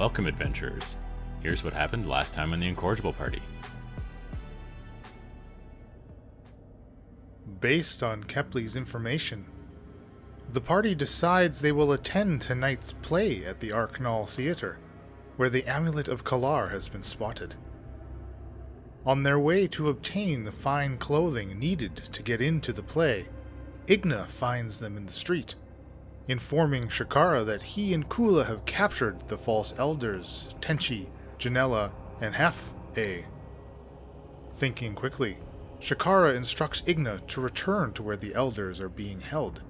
Welcome, adventurers. Here's what happened last time on the Incorrigible party. Based on Kepley's information, the party decides they will attend tonight's play at the Arknall Theatre, where the Amulet of Kalar has been spotted. On their way to obtain the fine clothing needed to get into the play, Igna finds them in the street, informing Shakara that he and Kula have captured the false elders, Tenchi, Janella, and Hef-A. Thinking quickly, Shakara instructs Igna to return to where the elders are being held,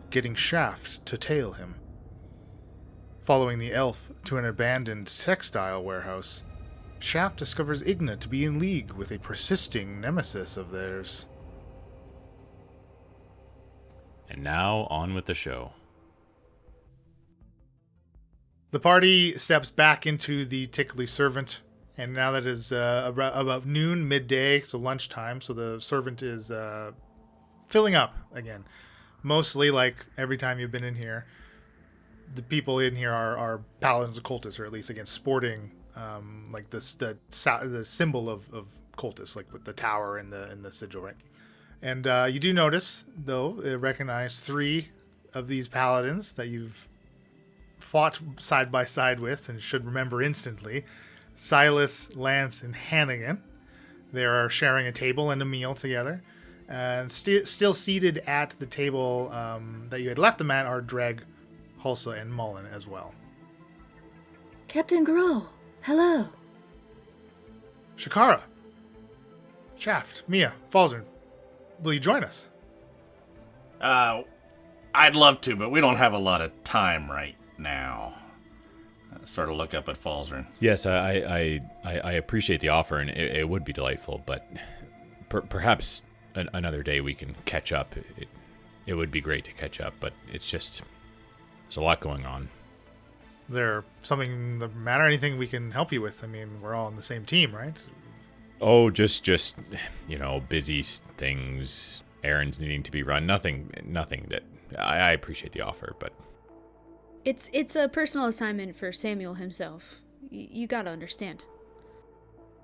getting Shaft to tail him. Following the elf to an abandoned textile warehouse, Shaft discovers Igna to be in league with a persisting nemesis of theirs. And now, on with the show. The party steps back into the Tickly Servant, and now that is about noon, midday, so lunchtime, so the servant is filling up again. Mostly, like every time you've been in here, the people in here are paladins of cultists, or at least against sporting like the symbol of cultists, like with the tower and the sigil, right? And you do notice, though, recognize 3 of these paladins that you've fought side by side with and should remember instantly. Silas, Lance, and Hannigan. They are sharing a table and a meal together. And still seated at the table that you had left them at are Dreg, Hulsa, and Mullen as well. Captain Grohl, hello. Shakara, Shaft, Mia, Falzern, will you join us? I'd love to, but we don't have a lot of time right now. I sort of look up at Falzern. Yes, I appreciate the offer, and it would be delightful, but perhaps another day we can catch up. It would be great to catch up, but there's a lot going on. Is there something the matter? Anything we can help you with? I mean, we're all on the same team, right? Oh, just busy things, errands needing to be run. Nothing that I appreciate the offer, but It's a personal assignment for Samuel himself. You gotta understand.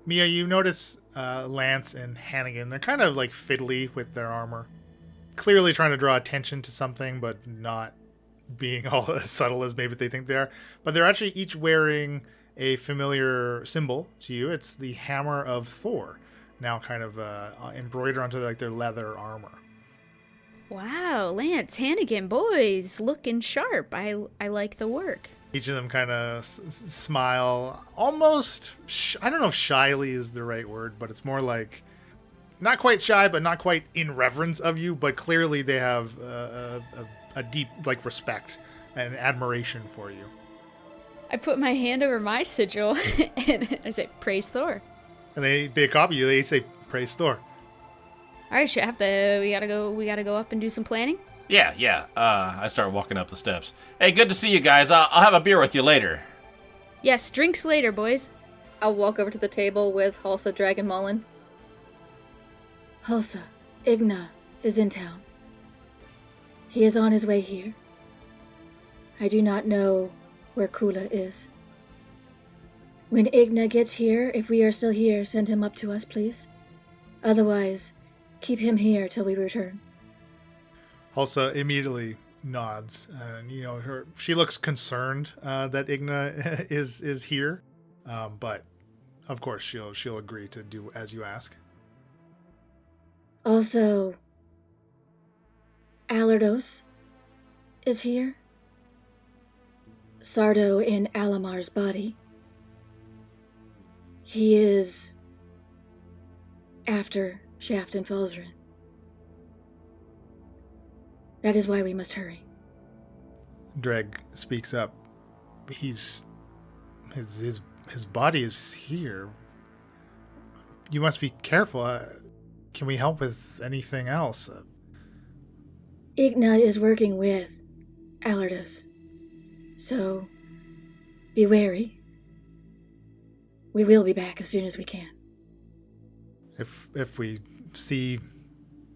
Mia, you notice Lance and Hannigan. They're kind of like fiddly with their armor. Clearly trying to draw attention to something, but not being all as subtle as maybe they think they are. But they're actually each wearing a familiar symbol to you. It's the Hammer of Thor, now kind of embroidered onto like their leather armor. Wow, Lance, Hannigan, boys, looking sharp. I like the work. Each of them kind of smile, almost, I don't know if shyly is the right word, but it's more like, not quite shy, but not quite in reverence of you, but clearly they have a deep, like, respect and admiration for you. I put my hand over my sigil, and I say, praise Thor. And they copy you, they say, praise Thor. All right, Shaft, we gotta go up and do some planning? Yeah. I start walking up the steps. Hey, good to see you guys. I'll have a beer with you later. Yes, drinks later, boys. I'll walk over to the table with Hulsa, Dreg, and Mullen. Hulsa, Igna is in town. He is on his way here. I do not know where Kula is. When Igna gets here, if we are still here, send him up to us, please. Otherwise, keep him here till we return. Hulsa immediately nods, and she looks concerned that Igna is here, but of course she'll agree to do as you ask. Also, Sardos is here. Sardo in Alamar's body. He is after Shaft and Falzern. That is why we must hurry. Dreg speaks up. His body is here. You must be careful. Can we help with anything else? Igna is working with Sardos. So, be wary. We will be back as soon as we can. If we see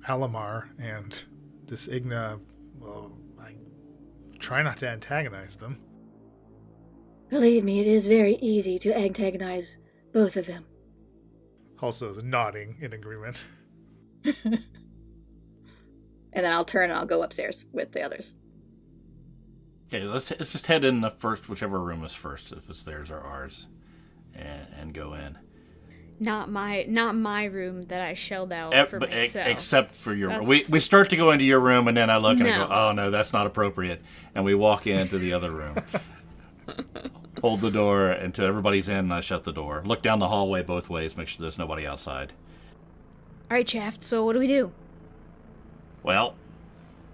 Alamar and this Igna, well, I try not to antagonize them. Believe me, it is very easy to antagonize both of them. Also is nodding in agreement. And then I'll turn and I'll go upstairs with the others. Okay, let's just head in the first, whichever room is first, if it's theirs or ours, and go in. Not my room that I shelled out for myself. Except for your room. We start to go into your room, and then I look and I No. go, oh no, that's not appropriate. And we walk into the other room. Hold the door until everybody's in, and I shut the door. Look down the hallway both ways, make sure there's nobody outside. All right, Shaft, so what do we do? Well,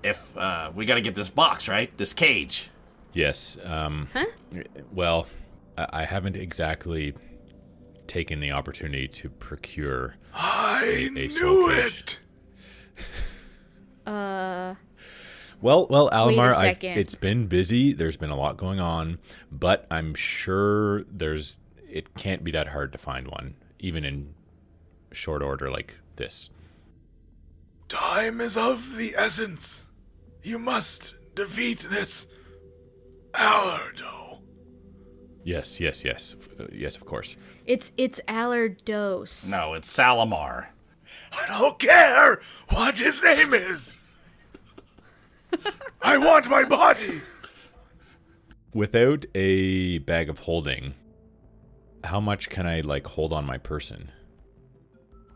if we got to get this box, right? This cage. Yes. Well, I haven't exactly taken the opportunity to procure I a soul knew cage. it! Well, Almar, second. it's been busy. There's been a lot going on, but I'm sure it can't be that hard to find one, even in short order like this. Time is of the essence. You must defeat this Alardo. Yes, of course. It's Alardos. No, it's Salamar. I don't care what his name is. I want my body. Without a bag of holding, how much can I hold on my person?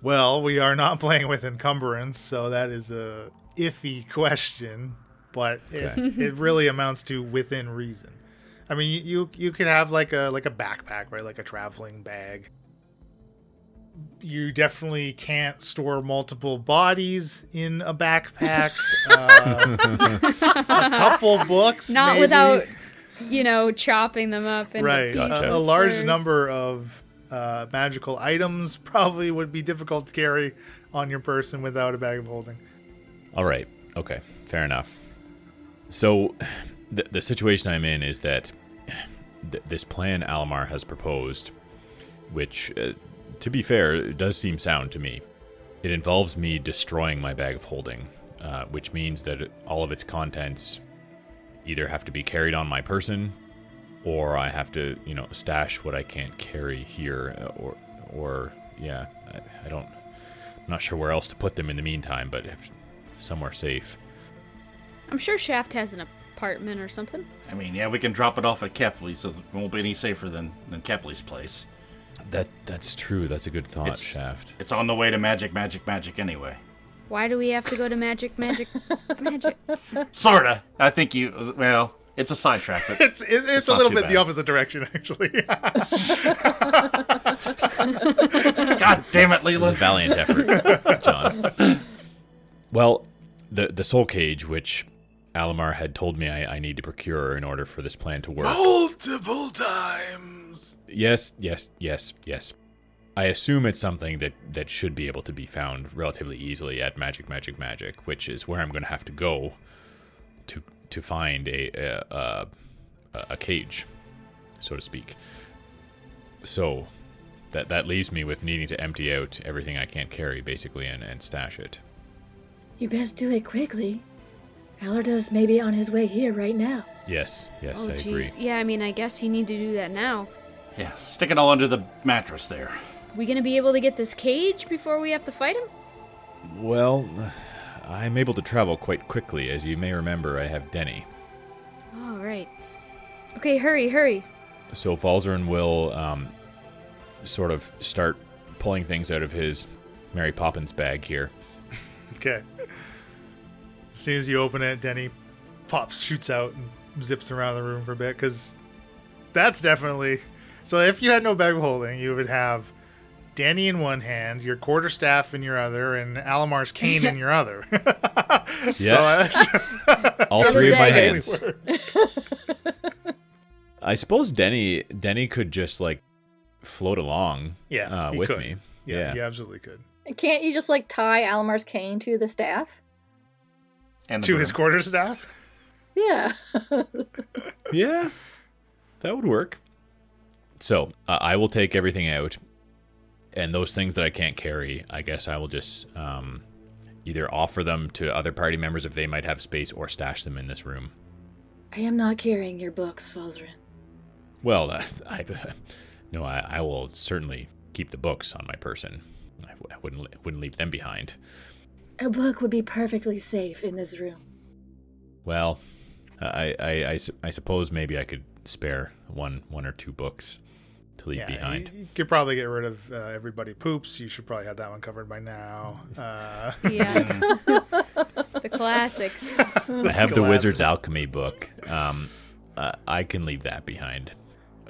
Well, we are not playing with encumbrance, so that is a iffy question, but it really amounts to within reason. I mean, you could have like a backpack, right? Like a traveling bag. You definitely can't store multiple bodies in a backpack. A couple books, Not maybe. without, chopping them up into Right. pieces. Gotcha. A large first. number of magical items probably would be difficult to carry on your person without a bag of holding. All right. Okay. Fair enough. So, the situation I'm in is that this plan Almar has proposed, which, to be fair, it does seem sound to me. It involves me destroying my bag of holding, which means that all of its contents either have to be carried on my person, or I have to, stash what I can't carry here, or I'm not sure where else to put them in the meantime, but somewhere safe. I'm sure Shaft has an apartment or something. I mean, yeah, we can drop it off at Kepley's, so it won't be any safer than Kepley's place. That's true. That's a good thought, It's- Shaft. It's on the way to magic anyway. Why do we have to go to magic? Sorta. I think it's a sidetrack, but It's a not little too bit bad. the opposite direction, actually. God damn it, It was a Leland. valiant effort, John. Well, the soul cage, which Alamar had told me I need to procure in order for this plan to work. Multiple times. Yes. I assume it's something that should be able to be found relatively easily at Magic, which is where I'm going to have to go to find a cage, so to speak. So that leaves me with needing to empty out everything I can't carry, basically, and stash it. You best do it quickly. Alardos may be on his way here right now. Yes, Oh, I agree. jeez. Yeah, I guess you need to do that now. Yeah, stick it all under the mattress there. We gonna be able to get this cage before we have to fight him? Well, I'm able to travel quite quickly. As you may remember, I have Denny. All right. Okay, hurry. So Falzarin will sort of start pulling things out of his Mary Poppins bag here. Okay. As soon as you open it, Denny shoots out and zips around the room for a bit, because that's definitely... So if you had no bag of holding, you would have Denny in one hand, your quarterstaff in your other, and Alamar's cane in your other. Yeah. So, All three of my exactly hands. where- I suppose Denny could just float along Yeah, he with could. me. Yeah, he absolutely could. Can't you just tie Alamar's cane to the staff? And the To broom. his quarterstaff? Yeah. Yeah, that would work. So I will take everything out, and those things that I can't carry, I guess I will just either offer them to other party members if they might have space, or stash them in this room. I am not carrying your books, Falzarin. Well, I will certainly keep the books on my person. I wouldn't leave them behind. A book would be perfectly safe in this room. Well, I suppose maybe I could spare one or two books to leave behind. You could probably get rid of Everybody Poops. You should probably have that one covered by now. Yeah. The classics. I have the Wizard's Alchemy book. I can leave that behind.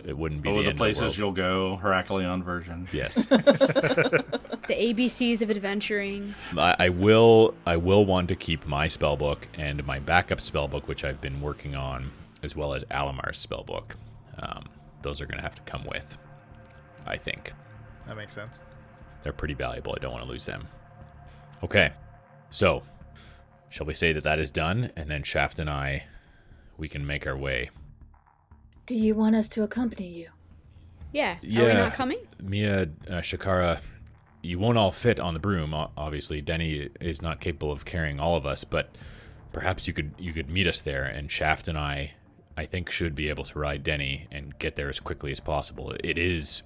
It wouldn't be the end places of the you'll go, Heracleon version. Yes. The ABCs of adventuring. I will want to keep my spell book and my backup spell book, which I've been working on, as well as Alamar's spell book. Those are going to have to come with, I think. That makes sense. They're pretty valuable. I don't want to lose them. Okay. So, shall we say that is done, and then Shaft and I, we can make our way. Do you want us to accompany you? Yeah. Are we not coming? Mia, Shakara, you won't all fit on the broom. Obviously, Denny is not capable of carrying all of us, but perhaps you could meet us there, and Shaft and I think, should be able to ride Denny and get there as quickly as possible. It is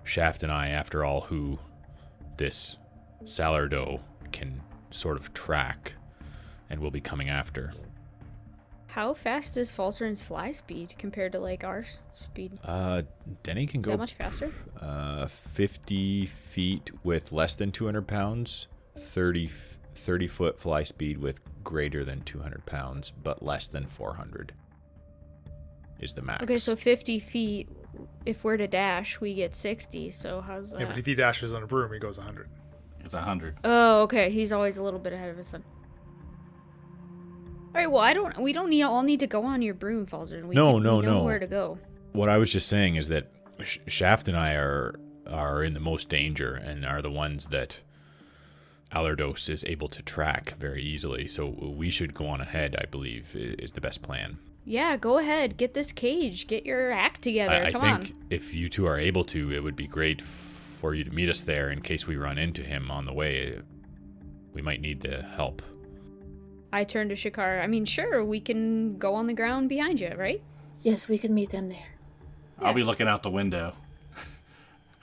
Shaft and I, after all, who this Sardos can sort of track and will be coming after. How fast is Falzarin's fly speed compared to like our speed? Denny can go that much faster? 50 feet with less than 200 pounds, 30 foot fly speed with greater than 200 pounds, but less than 400 is the max. Okay, so 50 feet, if we're to dash, we get 60, so how's that? Yeah, but if he dashes on a broom, he goes 100. It's 100. Oh, okay, he's always a little bit ahead of us then. Alright, well, we don't all need to go on your broom, Falzarin. We know where to go. What I was just saying is that Shaft and I are in the most danger and are the ones that Sardos is able to track very easily. So we should go on ahead, I believe, is the best plan. Yeah, go ahead. Get this cage. Get your act together. Come on. I think if you two are able to, it would be great for you to meet us there in case we run into him on the way. We might need the help. I turn to Shakara. I mean, sure, we can go on the ground behind you, right? Yes, we can meet them there. I'll be looking out the window.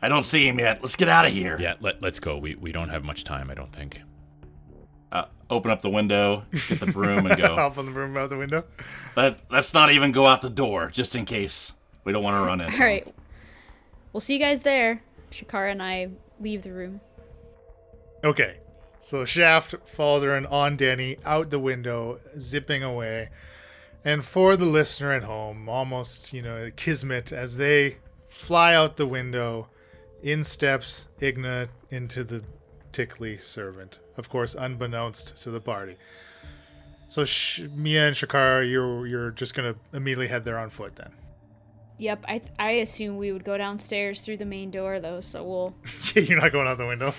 I don't see him yet. Let's get out of here. Yeah, let's go. We don't have much time, I don't think. Open up the window, get the broom, and go. Hop on the broom out the window. Let's not even go out the door, just in case. We don't want to run into All right. We'll see you guys there. Shakara and I leave the room. Okay. So Shaft falls on Denny, out the window, zipping away. And for the listener at home, almost, kismet, as they fly out the window, in steps Igna into the tickly servant. Of course, unbeknownst to the party. So Mia and Shakara, you're just going to immediately head there on foot then. Yep, I assume we would go downstairs through the main door, though, so we'll... You're not going out the window.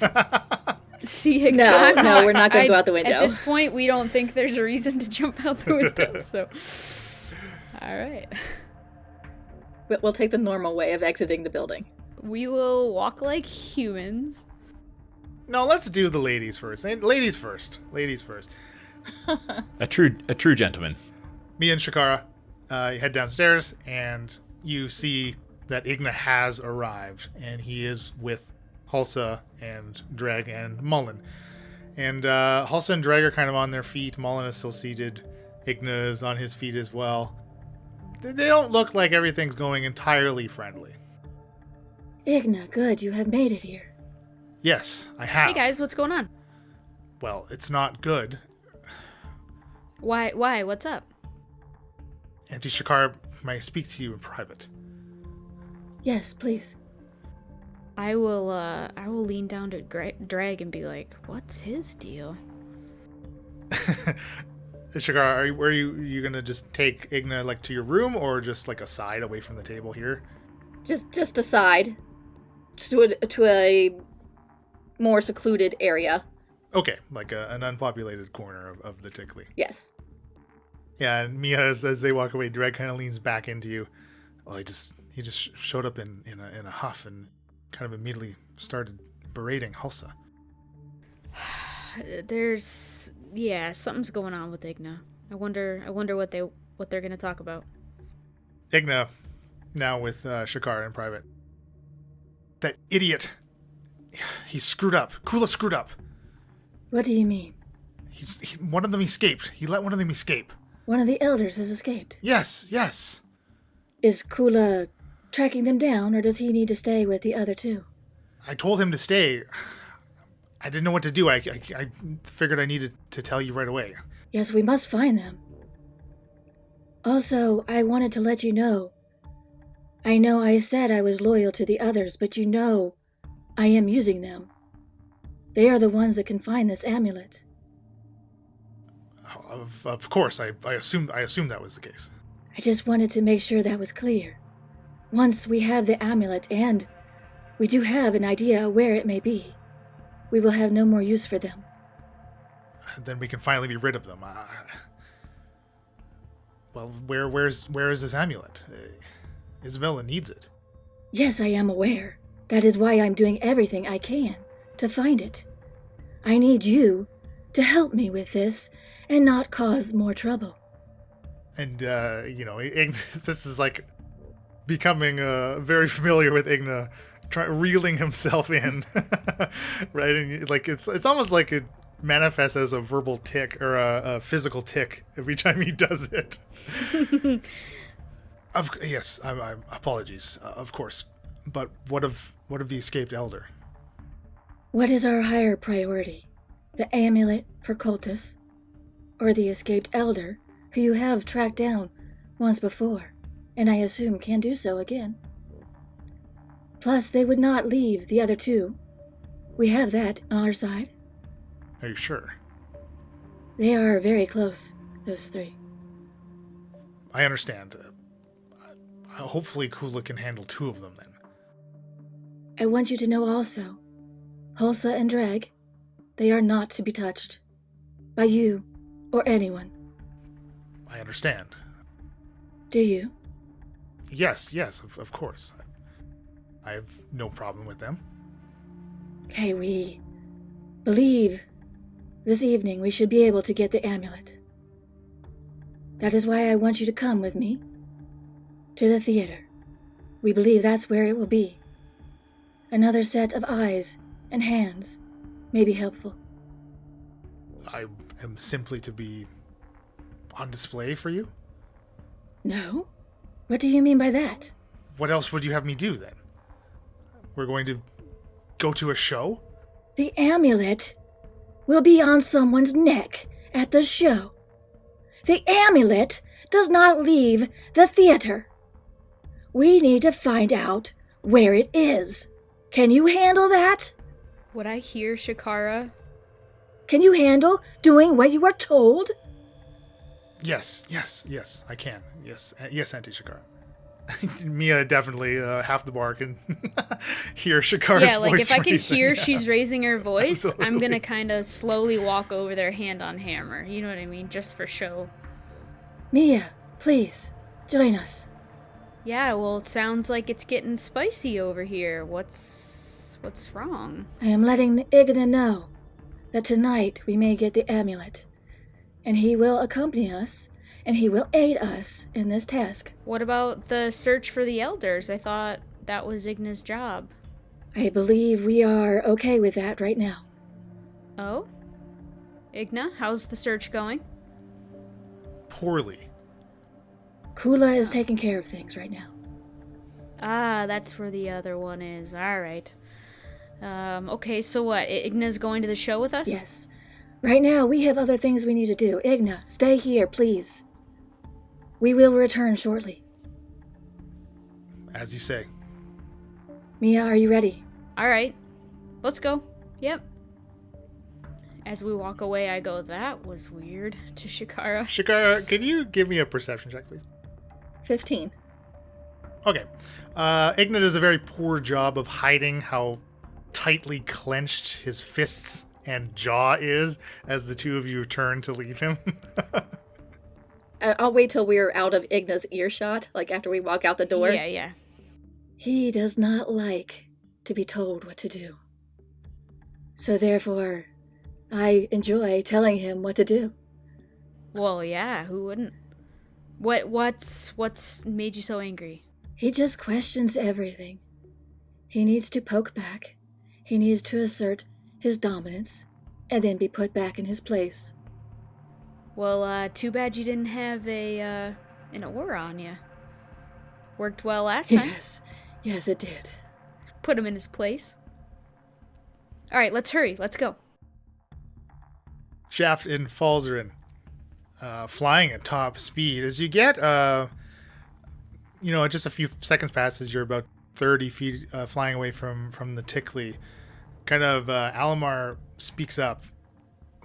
See, No, we're not going to go out the window. At this point, we don't think there's a reason to jump out the window, so... All right. But we'll take the normal way of exiting the building. We will walk like humans. No, let's do the ladies first. Ladies first. A true gentleman. Mia and Shakara head downstairs, and you see that Igna has arrived, and he is with Hulsa and Dreg and Mullen. And Hulsa and Dreg are kind of on their feet. Mullen is still seated. Igna is on his feet as well. They don't look like everything's going entirely friendly. Igna, good, you have made it here. Yes, I have. Hey guys, what's going on? Well, it's not good. Why? What's up? Auntie Shakara, may I speak to you in private? Yes, please. I will lean down to Drag and be like, "What's his deal?" Shakara, are you gonna just take Igna like to your room, or just like aside away from the table here? Just aside to a more secluded area. Okay, like an unpopulated corner of the Tickly. Yes. Yeah, and Mia, as they walk away, Dreg kind of leans back into you. Well, he just showed up in a huff and kind of immediately started berating Hulsa. Something's going on with Igna. I wonder what they're gonna talk about. Igna, now with Shakara in private. That idiot. He screwed up. Kula screwed up. What do you mean? One of them escaped. He let one of them escape. One of the elders has escaped. Yes. Is Kula tracking them down, or does he need to stay with the other two? I told him to stay. I didn't know what to do. I figured I needed to tell you right away. Yes, we must find them. Also, I wanted to let you know. I know I said I was loyal to the others, but you know I am using them. They are the ones that can find this amulet. Of course, I assumed that was the case. I just wanted to make sure that was clear. Once we have the amulet, and we do have an idea where it may be, we will have no more use for them. Then we can finally be rid of them. Well, where is this amulet? Isabella needs it. Yes, I am aware. That is why I'm doing everything I can to find it. I need you to help me with this and not cause more trouble. And, this is like becoming very familiar with Igna, reeling himself in, right? And like it's almost like it manifests as a verbal tick or a physical tick every time he does it. Yes, I apologies, of course. But what of the escaped elder? What is our higher priority? The amulet for Cultus, or the escaped elder, who you have tracked down once before, and I assume can do so again? Plus, they would not leave the other two. We have that on our side. Are you sure? They are very close, those three. I understand. Hopefully Kula can handle two of them then. I want you to know also, Hulsa and Dreg, they are not to be touched. By you, or anyone. I understand. Do you? Yes, of course. I have no problem with them. Okay, we believe this evening we should be able to get the amulet. That is why I want you to come with me to the theater. We believe that's where it will be. Another set of eyes and hands may be helpful. I am simply to be on display for you? No? What do you mean by that? What else would you have me do then? We're going to go to a show? The amulet will be on someone's neck at the show. The amulet does not leave the theater. We need to find out where it is. Can you handle that? Would I hear Shakara? Can you handle doing what you are told? Yes, I can. Yes, Auntie Shakara. Mia definitely half the bar can hear Shakara's voice. Yeah, like if I can raising. hear she's raising her voice, Absolutely. I'm gonna kind of slowly walk over there hand on hammer. You know what I mean? Just for show. Mia, please, join us. Yeah, well, it sounds like it's getting spicy over here. What's wrong? I am letting Igna know that tonight we may get the amulet, and he will accompany us, and he will aid us in this task. What about the search for the elders? I thought that was Igna's job. I believe we are okay with that right now. Oh? Igna, how's the search going? Poorly. Kula is taking care of things right now. Ah, that's where the other one is. Alright. Okay, so what? Igna's going to the show with us? Yes. Right now, we have other things we need to do. Igna, stay here, please. We will return shortly. As you say. Mia, are you ready? Alright. Let's go. Yep. As we walk away, I go, that was weird, to Shakara. Shakara, could you give me a perception check, please? 15. Okay. Igna does a very poor job of hiding how tightly clenched his fists and jaw is as the two of you turn to leave him. I'll wait till we're out of Igna's earshot, like after we walk out the door. Yeah. He does not like to be told what to do. So therefore, I enjoy telling him what to do. Well, yeah, who wouldn't? What's made you so angry? He just questions everything. He needs to poke back. He needs to assert his dominance and then be put back in his place. Well, too bad you didn't have an aura on you. Worked well last time. Yes, it did. Put him in his place. All right, let's hurry. Let's go. Shaft and Falls are in, flying at top speed. As you get, just a few seconds passes, you're about 30 feet flying away from the Tickley. Kind of, Alamar speaks up.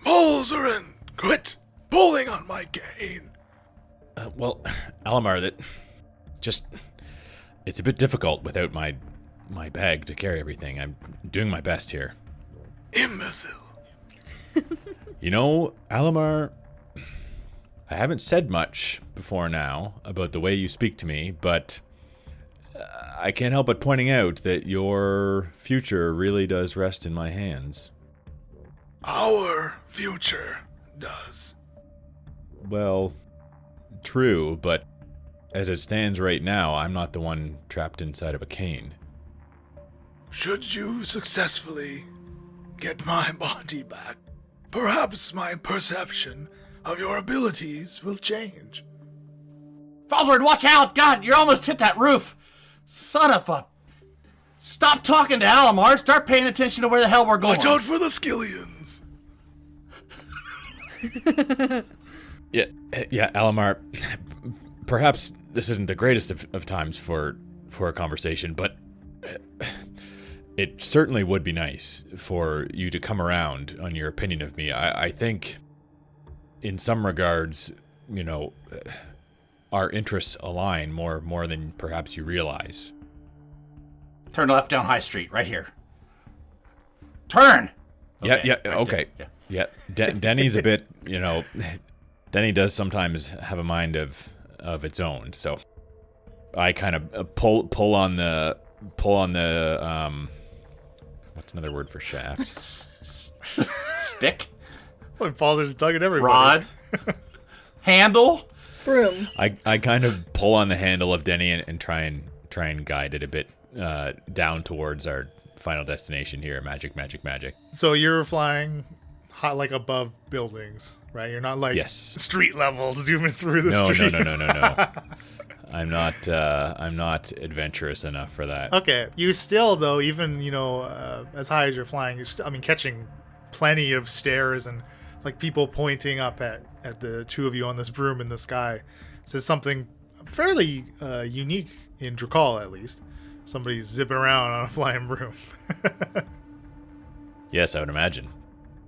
Falzarin, quit pulling on my cane. Well, Alamar, it's a bit difficult without my bag to carry everything. I'm doing my best here. Imbecile. Alamar, I haven't said much before now about the way you speak to me, but I can't help but pointing out that your future really does rest in my hands. Our future does. Well, true, but as it stands right now, I'm not the one trapped inside of a cane. Should you successfully get my body back, perhaps my perception of your abilities will change. Falzard, watch out! God, you almost hit that roof! Son of a... Stop talking to Alamar. Start paying attention to where the hell we're going. Watch out for the Skillions. Yeah, Alamar, perhaps this isn't the greatest of times for a conversation, but it certainly would be nice for you to come around on your opinion of me. I think in some regards, our interests align more than perhaps you realize. Turn left down High Street, right here. Turn! Okay, right okay. Yeah. Denny's a bit, Denny does sometimes have a mind of its own, so I kind of pull on the what's another word for shaft? Stick? Well, Falzer's dug at everybody. Rod? Handle? Broom. I kind of pull on the handle of Denny and try and guide it a bit down towards our final destination here. Magic. So you're flying hot, like above buildings, right? You're not like street level zooming through the street. No. I'm not adventurous enough for that. Okay, you still though, even as high as you're flying, catching plenty of stares and like people pointing up at the two of you on this broom in the sky. Says something fairly unique in Drakal, at least. Somebody's zipping around on a flying broom. Yes, I would imagine.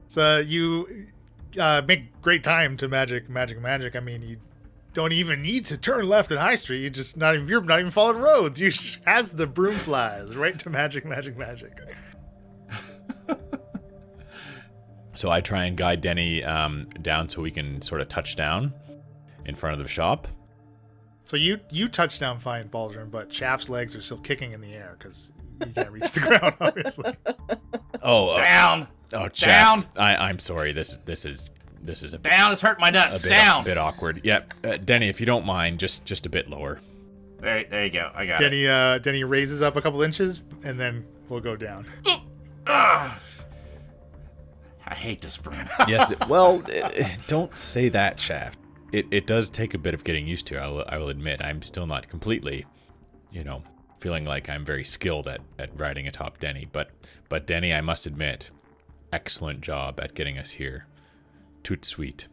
So you make great time to magic. I mean, you don't even need to turn left at High Street. You're not even following roads. As the broom flies right to magic. So I try and guide Denny down so we can sort of touch down in front of the shop. So you touch down fine, Baldrin, but Shaft's legs are still kicking in the air because you can't reach the ground, obviously. Oh, down. Oh, down. Shaft. I'm sorry. This is a bit, down. It's hurting my nuts. a Down. bit awkward. Yep, Denny, if you don't mind, just a bit lower. There you go. I got it. Denny raises up a couple inches, and then we'll go down. I hate this broom. Yes. Well, don't say that, Shaft. It does take a bit of getting used to. I will admit, I'm still not completely, feeling like I'm very skilled at riding atop Denny. But Denny, I must admit, excellent job at getting us here. Toot sweet.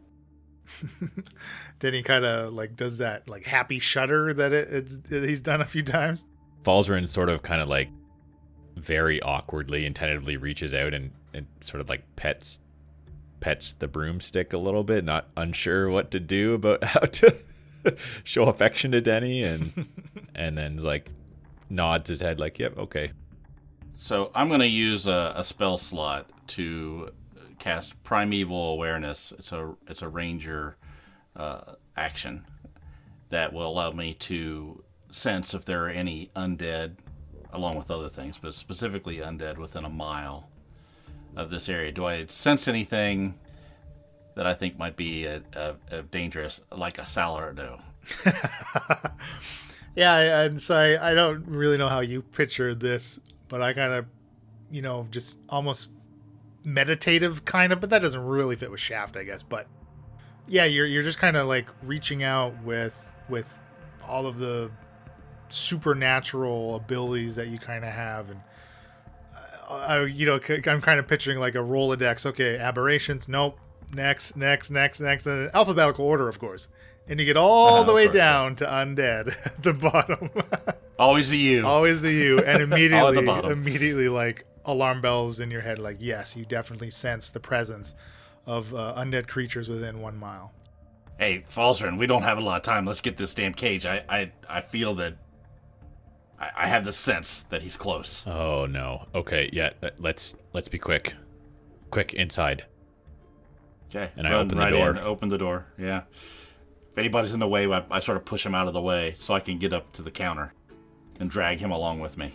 Denny kind of like does that like happy shudder that he's done a few times. Falzarin sort of kind of like very awkwardly and tentatively reaches out and sort of like pets the broomstick a little bit, not unsure what to do about how to show affection to Denny, and then like nods his head like, yep, okay. So I'm going to use a spell slot to cast Primeval Awareness. It's a ranger action that will allow me to sense if there are any undead, along with other things, but specifically undead within a mile of this area. Do I sense anything that I think might be a dangerous, like a Salardo? Yeah, and so I don't really know how you pictured this, but I kind of, just almost meditative kind of, but that doesn't really fit with Shaft, I guess. But yeah, you're just kind of like reaching out with all of the supernatural abilities that you kind of have, and I'm kind of picturing like a Rolodex. Okay, aberrations, nope. Next, and alphabetical order, of course. And you get all the way down to undead at the bottom. Always the you. Always the you. And All at the bottom. immediately, like, alarm bells in your head. Like, yes, you definitely sense the presence of undead creatures within 1 mile. Hey, Falzarin, we don't have a lot of time. Let's get this damn cage. I feel that I have the sense that he's close. Oh no. Okay, yeah. Let's be quick. Quick inside. Okay. And I open the door. Open the door. Yeah. If anybody's in the way, I sort of push him out of the way so I can get up to the counter and drag him along with me.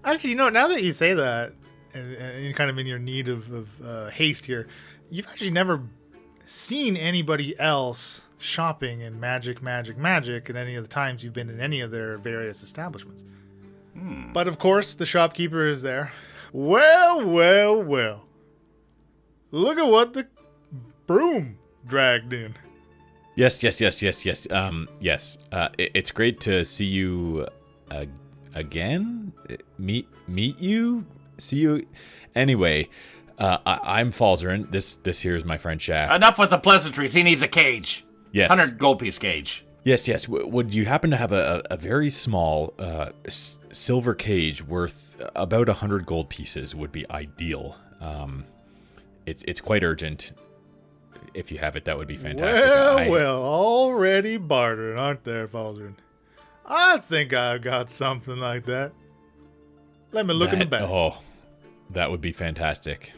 Actually, now that you say that, and you're kind of in your need of haste here, you've actually never seen anybody else shopping in magic at any of the times you've been in any of their various establishments. But of course, the shopkeeper is there. Well. Look at what the broom dragged in. Yes. Yes. It's great to see you again. Meet you. See you. Anyway, I'm Falzarin. This here is my friend Shaft. Enough with the pleasantries. He needs a cage. Yes. 100 gold piece cage. Yes. Would you happen to have a very small silver cage worth about 100 gold pieces? Would be ideal. It's quite urgent. If you have it, that would be fantastic. Well, already bartered, aren't there, Falzarin? I think I've got something like that. Let me look in the back. Oh, that would be fantastic.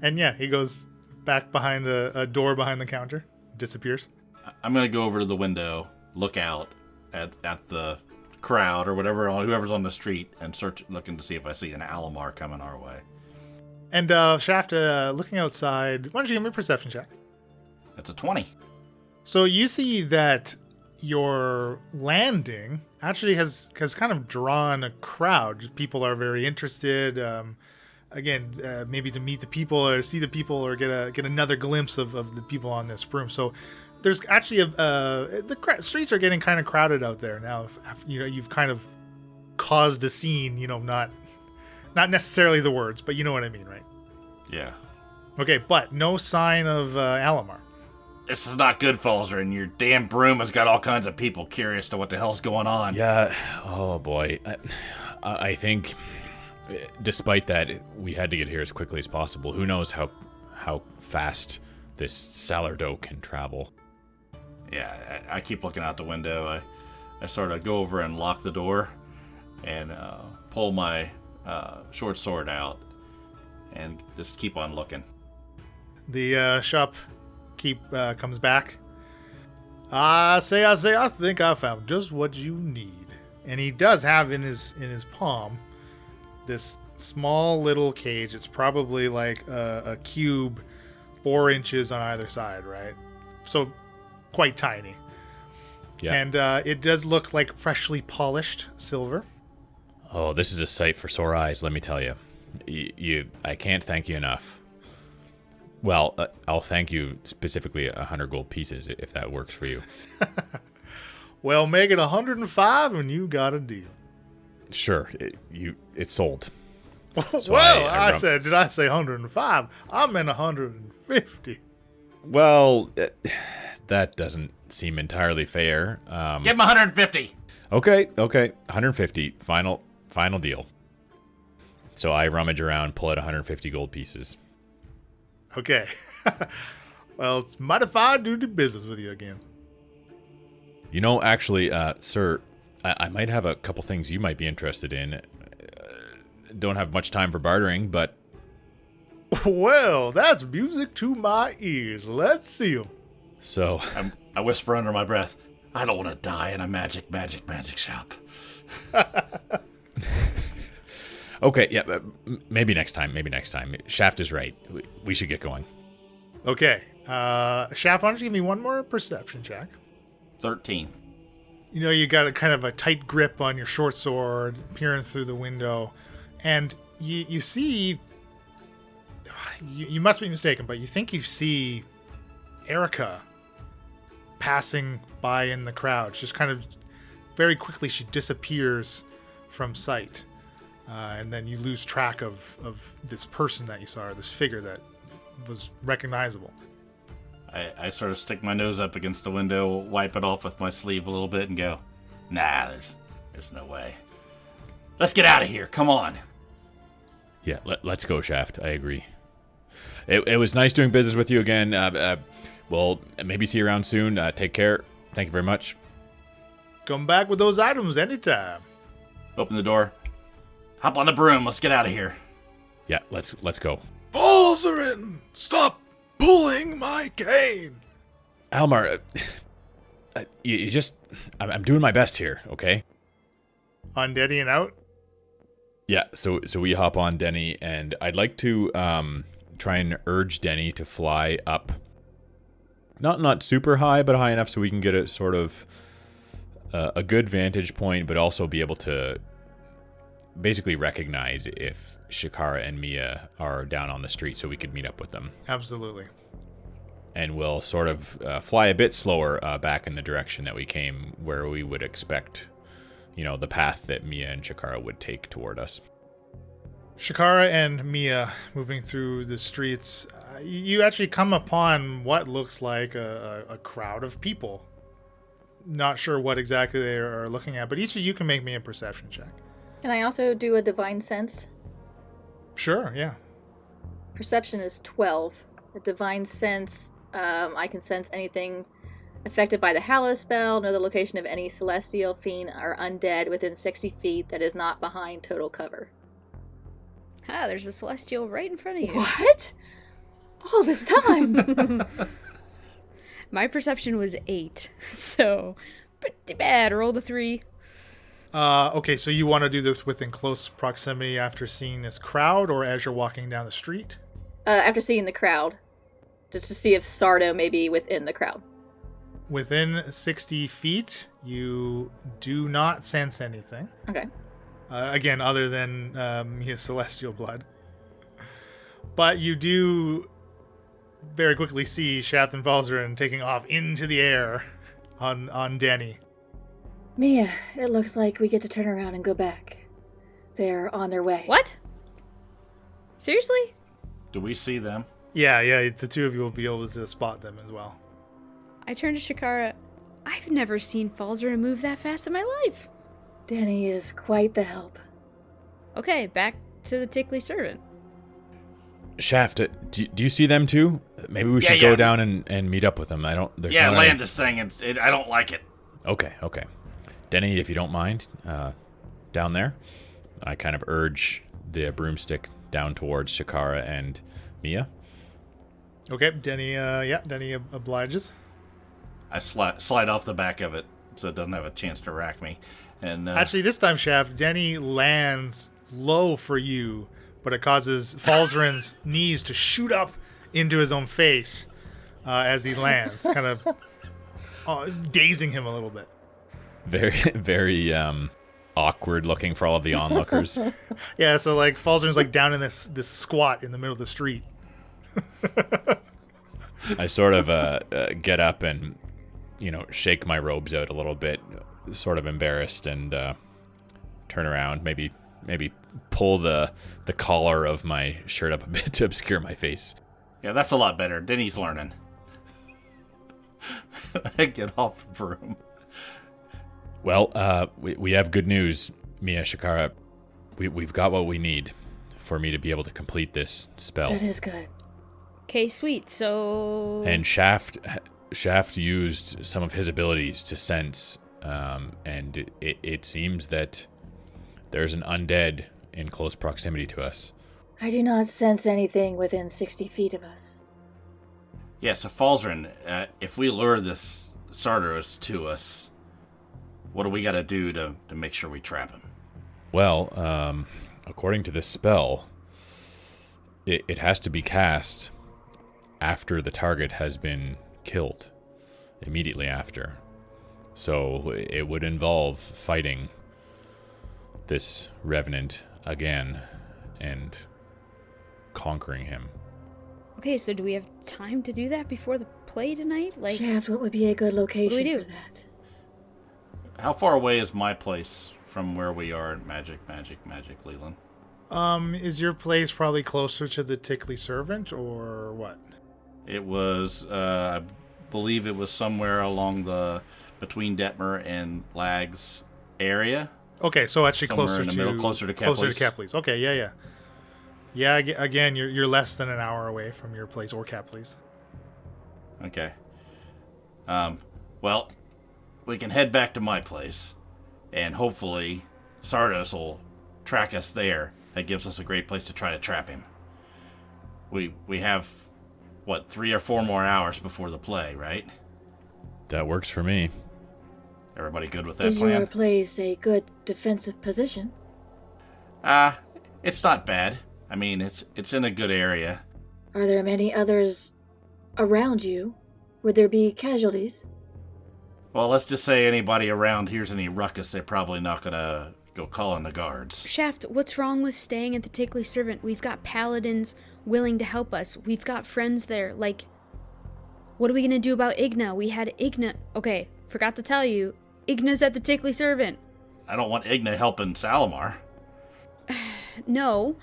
And yeah, he goes back behind a door behind the counter, disappears. I'm going to go over to the window, look out at the crowd or whoever's on the street, and looking to see if I see an Alamar coming our way. And Shaft, looking outside, why don't you give me a perception check? That's a 20. So you see that your landing actually has kind of drawn a crowd. People are very interested. Maybe to meet the people or see the people or get another glimpse of the people on this broom. So there's actually the streets are getting kind of crowded out there now. You've kind of caused a scene. Not necessarily the words, but you know what I mean, right? Yeah. Okay, but no sign of Alamar. This is not good, Falzarin. Your damn broom has got all kinds of people curious to what the hell's going on. Yeah. Oh boy. I think, despite that, we had to get here as quickly as possible. Who knows how fast this Sardos can travel? Yeah, I keep looking out the window. I sort of go over and lock the door and pull my short sword out and just keep on looking. The shopkeep comes back. I think I found just what you need. And he does have in his palm this small little cage. It's probably like a cube, 4 inches on either side, right? So quite tiny. Yeah. And it does look like freshly polished silver. Oh, this is a sight for sore eyes, let me tell you. I can't thank you enough. Well, I'll thank you specifically 100 gold pieces if that works for you. Well, make it 105 and you got a deal. Sure, it's sold. So I said, did I say 105? I meant 150. Well, that doesn't seem entirely fair. Give him 150. Okay, 150. Final deal. So I rummage around, pull out 150 gold pieces. Okay. Well, it's mighty fine to do business with you again. Actually, sir, I might have a couple things you might be interested in. Don't have much time for bartering, but... Well, that's music to my ears. Let's see 'em. So... I whisper under my breath, I don't want to die in a magic shop. Okay, yeah, maybe next time. Shaft is right. We should get going. Okay. Shaft, why don't you give me one more perception check? 13. You got a kind of a tight grip on your short sword, peering through the window, and you see. You must be mistaken, but you think you see Erica passing by in the crowd. Just kind of very quickly she disappears from sight, and then you lose track of this person that you saw, or this figure that was recognizable. I sort of stick my nose up against the window, wipe it off with my sleeve a little bit, and go, nah, there's no way. Let's get out of here. Come on. Yeah, let's go, Shaft. I agree. It was nice doing business with you again. We'll maybe see you around soon. Take care. Thank you very much. Come back with those items anytime. Open the door. Hop on the broom. Let's get out of here. Yeah, let's go. Falzarin, stop pulling my cane. Almar, you just... I'm doing my best here, okay? On Denny and out? Yeah, so we hop on Denny, and I'd like to try and urge Denny to fly up. Not super high, but high enough so we can get a sort of a good vantage point, but also be able to basically recognize if Shakara and Mia are down on the street so we could meet up with them. Absolutely. And we'll sort of fly a bit slower back in the direction that we came, where we would expect, the path that Mia and Shakara would take toward us. Shakara and Mia moving through the streets, you actually come upon what looks like a crowd of people. Not sure what exactly they are looking at, but each of you can make me a perception check. Can I also do a divine sense? Sure, yeah. Perception is 12. A divine sense, I can sense anything affected by the Hallow spell, know the location of any celestial, fiend, or undead within 60 feet that is not behind total cover. Ah, there's a celestial right in front of you. What? All this time? My perception was 8, so pretty bad. Roll the 3. Okay, so you want to do this within close proximity after seeing this crowd, or as you're walking down the street? After seeing the crowd. Just to see if Sardo may be within the crowd. Within 60 feet, you do not sense anything. Okay. Again, other than his celestial blood. But you do very quickly see Shaft and Falzarin taking off into the air on Denny. Mia, it looks like we get to turn around and go back. They're on their way. What? Seriously? Do we see them? Yeah, the two of you will be able to spot them as well. I turned to Shakara. I've never seen Falzarin move that fast in my life. Denny is quite the help. Okay, back to the tickly servant. Shaft, do you see them too? Maybe we should go down and meet up with them. Land this thing. I don't like it. Okay. Denny, if you don't mind, down there. I kind of urge the broomstick down towards Shakara and Mia. Okay, Denny obliges. I slide off the back of it so it doesn't have a chance to rack me. And Actually, this time, Shaft, Denny lands low for you, but it causes Falzarin's knees to shoot up into his own face as he lands, kind of dazing him a little bit. Very, very awkward looking for all of the onlookers. Yeah, so like Falzarin's like down in this squat in the middle of the street. I sort of get up and, shake my robes out a little bit, sort of embarrassed, and turn around, maybe pull the collar of my shirt up a bit to obscure my face. Yeah, that's a lot better. Denny's learning. I get off the broom. Well, we have good news, Mia, Shakara. We've got what we need for me to be able to complete this spell. That is good. Okay, sweet. So... And Shaft used some of his abilities to sense, and it seems that there's an undead in close proximity to us. I do not sense anything within 60 feet of us. Yeah, so Falzarin, if we lure this Sardos to us, what do we got to do to make sure we trap him? Well, according to this spell, it has to be cast after the target has been killed, immediately after. So it would involve fighting this revenant again and conquering him. Okay, so do we have time to do that before the play tonight? Like, Shaft, what would be a good location do? for that? How far away is my place from where we are at Magic, Leland? Is your place probably closer to the Tickly Servant or what? It was, I believe it was somewhere along between Detmer and Lag's area. Okay, so actually Somewhere closer in the to middle, closer to Closer to Kepley's. Kepley's. Okay, yeah. Yeah, again, you're less than an hour away from your place or Kepley's. Okay. Well, we can head back to my place, and hopefully Sardos will track us there. That gives us a great place to try to trap him. We have, 3 or 4 more hours before the play, right? That works for me. Everybody good with that Is plan? your place a good defensive position? It's not bad. I mean, it's in a good area. Are there many others around you? Would there be casualties? Well, let's just say anybody around hears any ruckus, they're probably not gonna go calling the guards. Shaft, what's wrong with staying at the Tickly Servant? We've got paladins willing to help us. We've got friends there. Like, what are we gonna do about Igna? We had Igna. Okay, forgot to tell you, Igna's at the Tickly Servant. I don't want Igna helping Salamar. No,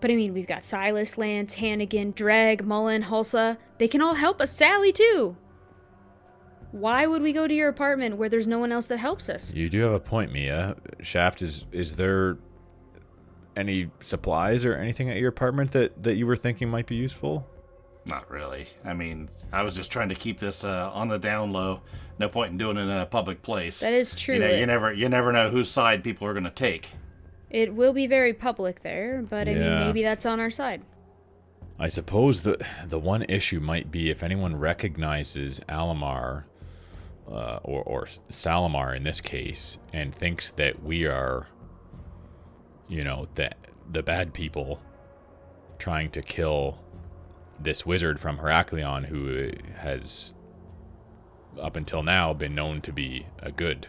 but I mean, we've got Silas, Lance, Hannigan, Dreg, Mullen, Hulsa. They can all help us. Sally, too. Why would we go to your apartment where there's no one else that helps us? You do have a point, Mia. Shaft, is there any supplies or anything at your apartment that you were thinking might be useful? Not really. I mean, I was just trying to keep this on the down low. No point in doing it in a public place. That is true. You never know whose side people are going to take. It will be very public there, but I mean, Yeah. maybe that's on our side. I suppose the one issue might be if anyone recognizes Alamar, or Salamar in this case, and thinks that we are, the bad people trying to kill this wizard from Heraklion who has, up until now, been known to be a good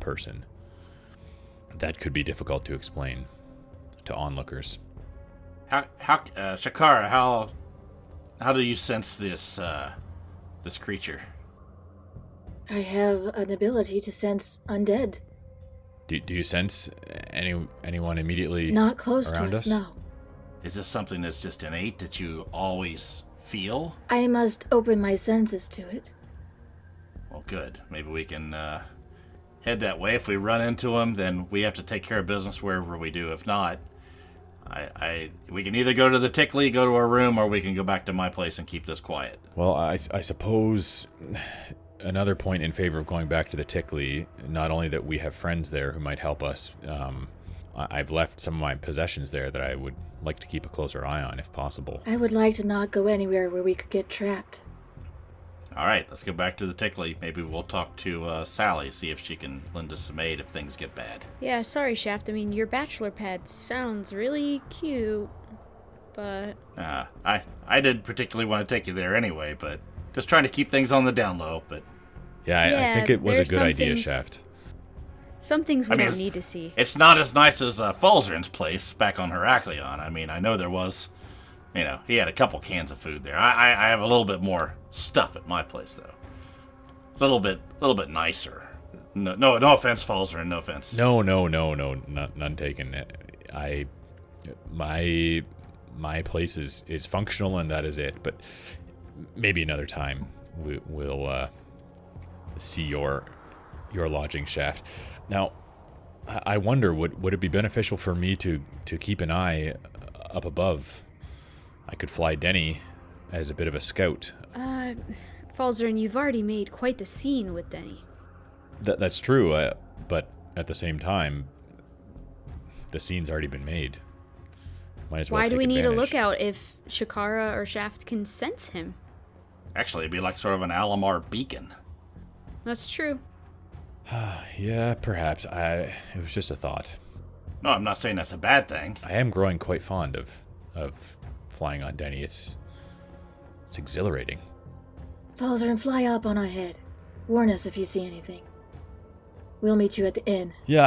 person. That could be difficult to explain to onlookers. Shakara, how do you sense this creature? I have an ability to sense undead. Do you sense anyone immediately Not close to around us, us? no. Is this something that's just innate that you always feel? I must open my senses to it. Well, good. Maybe we can head that way. If we run into him, then we have to take care of business wherever we do. If not, we can either go to the Tickly, go to our room, or we can go back to my place and keep this quiet. Well, I suppose another point in favor of going back to the Tickly, not only that we have friends there who might help us, I've left some of my possessions there that I would like to keep a closer eye on if possible. I would like to not go anywhere where we could get trapped. All right, let's go back to the Tickly. Maybe we'll talk to Sally, see if she can lend us some aid if things get bad. Yeah, sorry, Shaft. I mean, your bachelor pad sounds really cute, but... I didn't particularly want to take you there anyway, but just trying to keep things on the down low, but... Yeah, I think it was a there's good some idea, things- Shaft. Some things we I mean, don't need to see. It's not as nice as Falzarin's place back on Heraklion. I mean, I know there was... he had a couple cans of food there. I have a little bit more stuff at my place, though. It's a little bit nicer. No offense, Falzarin, no offense. No, none taken. My place is functional and that is it. But maybe another time we'll see your lodging, Shaft. Now, I wonder, would it be beneficial for me to keep an eye up above? I could fly Denny as a bit of a scout. Falzarin, you've already made quite the scene with Denny. That's true, but at the same time, the scene's already been made. Might as well Why do take we need a advantage. lookout if Shakara or Shaft can sense him? Actually, it'd be like sort of an Alamar beacon. That's true. Yeah, perhaps. It was just a thought. No, I'm not saying that's a bad thing. I am growing quite fond of flying on Denny. It's exhilarating. Falzer and fly up on ahead. Warn us if you see anything. We'll meet you at the inn. Yeah,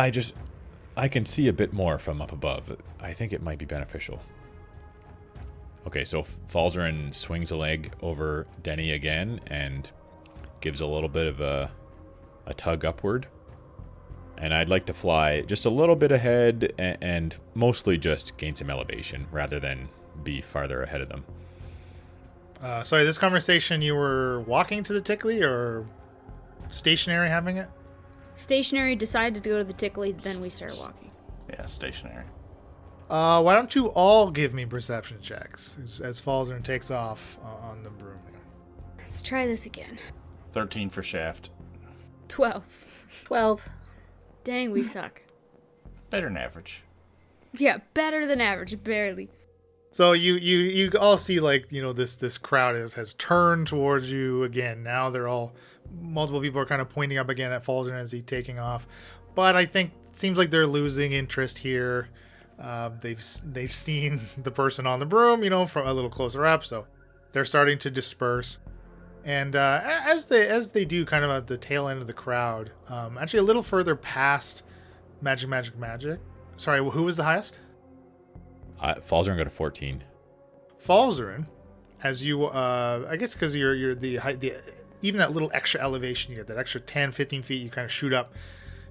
I can see a bit more from up above. I think it might be beneficial. Okay, so Falzarin swings a leg over Denny again and gives a little bit of a tug upward. And I'd like to fly just a little bit ahead and mostly just gain some elevation rather than be farther ahead of them. Sorry, this conversation, you were walking to the Tickly or stationary having it? Stationary, decided to go to the Tickly, then we started walking. Yeah, stationary. Why don't you all give me perception checks as Falzarin takes off on the broom? Let's try this again. 13 for Shaft. 12. 12. Dang, we suck. Better than average. Yeah, better than average, barely. So you all see, like, you know, this crowd has turned towards you again. Now they're all, multiple people are kind of pointing up again at Falzarin as he's taking off. But I think it seems like they're losing interest here. They've seen the person on the broom, you know, from a little closer up, so they're starting to disperse. And as they do, kind of at the tail end of the crowd, actually a little further past Magic. Sorry, who was the highest? Falzarin got a 14. Falzarin, as you, I guess because you're the height, even that little extra elevation you get, that extra 10, 15 feet, you kind of shoot up.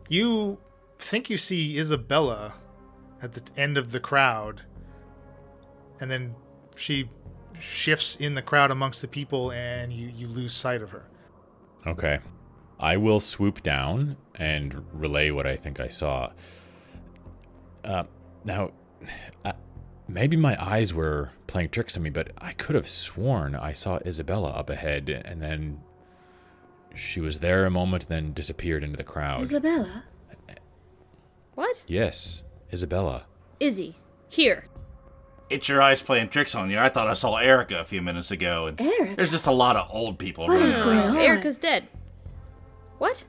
You think you see Isabella at the end of the crowd, and then she shifts in the crowd amongst the people, and you lose sight of her. Okay. I will swoop down and relay what I think I saw. Now, maybe my eyes were playing tricks on me, but I could have sworn I saw Isabella up ahead, and then she was there a moment, then disappeared into the crowd. Isabella? What? Yes, Isabella. Izzy, here. It's your eyes playing tricks on you. I thought I saw Erica a few minutes ago, and Erica? there's just a lot of old people What running is going around. on? Erica's dead. What?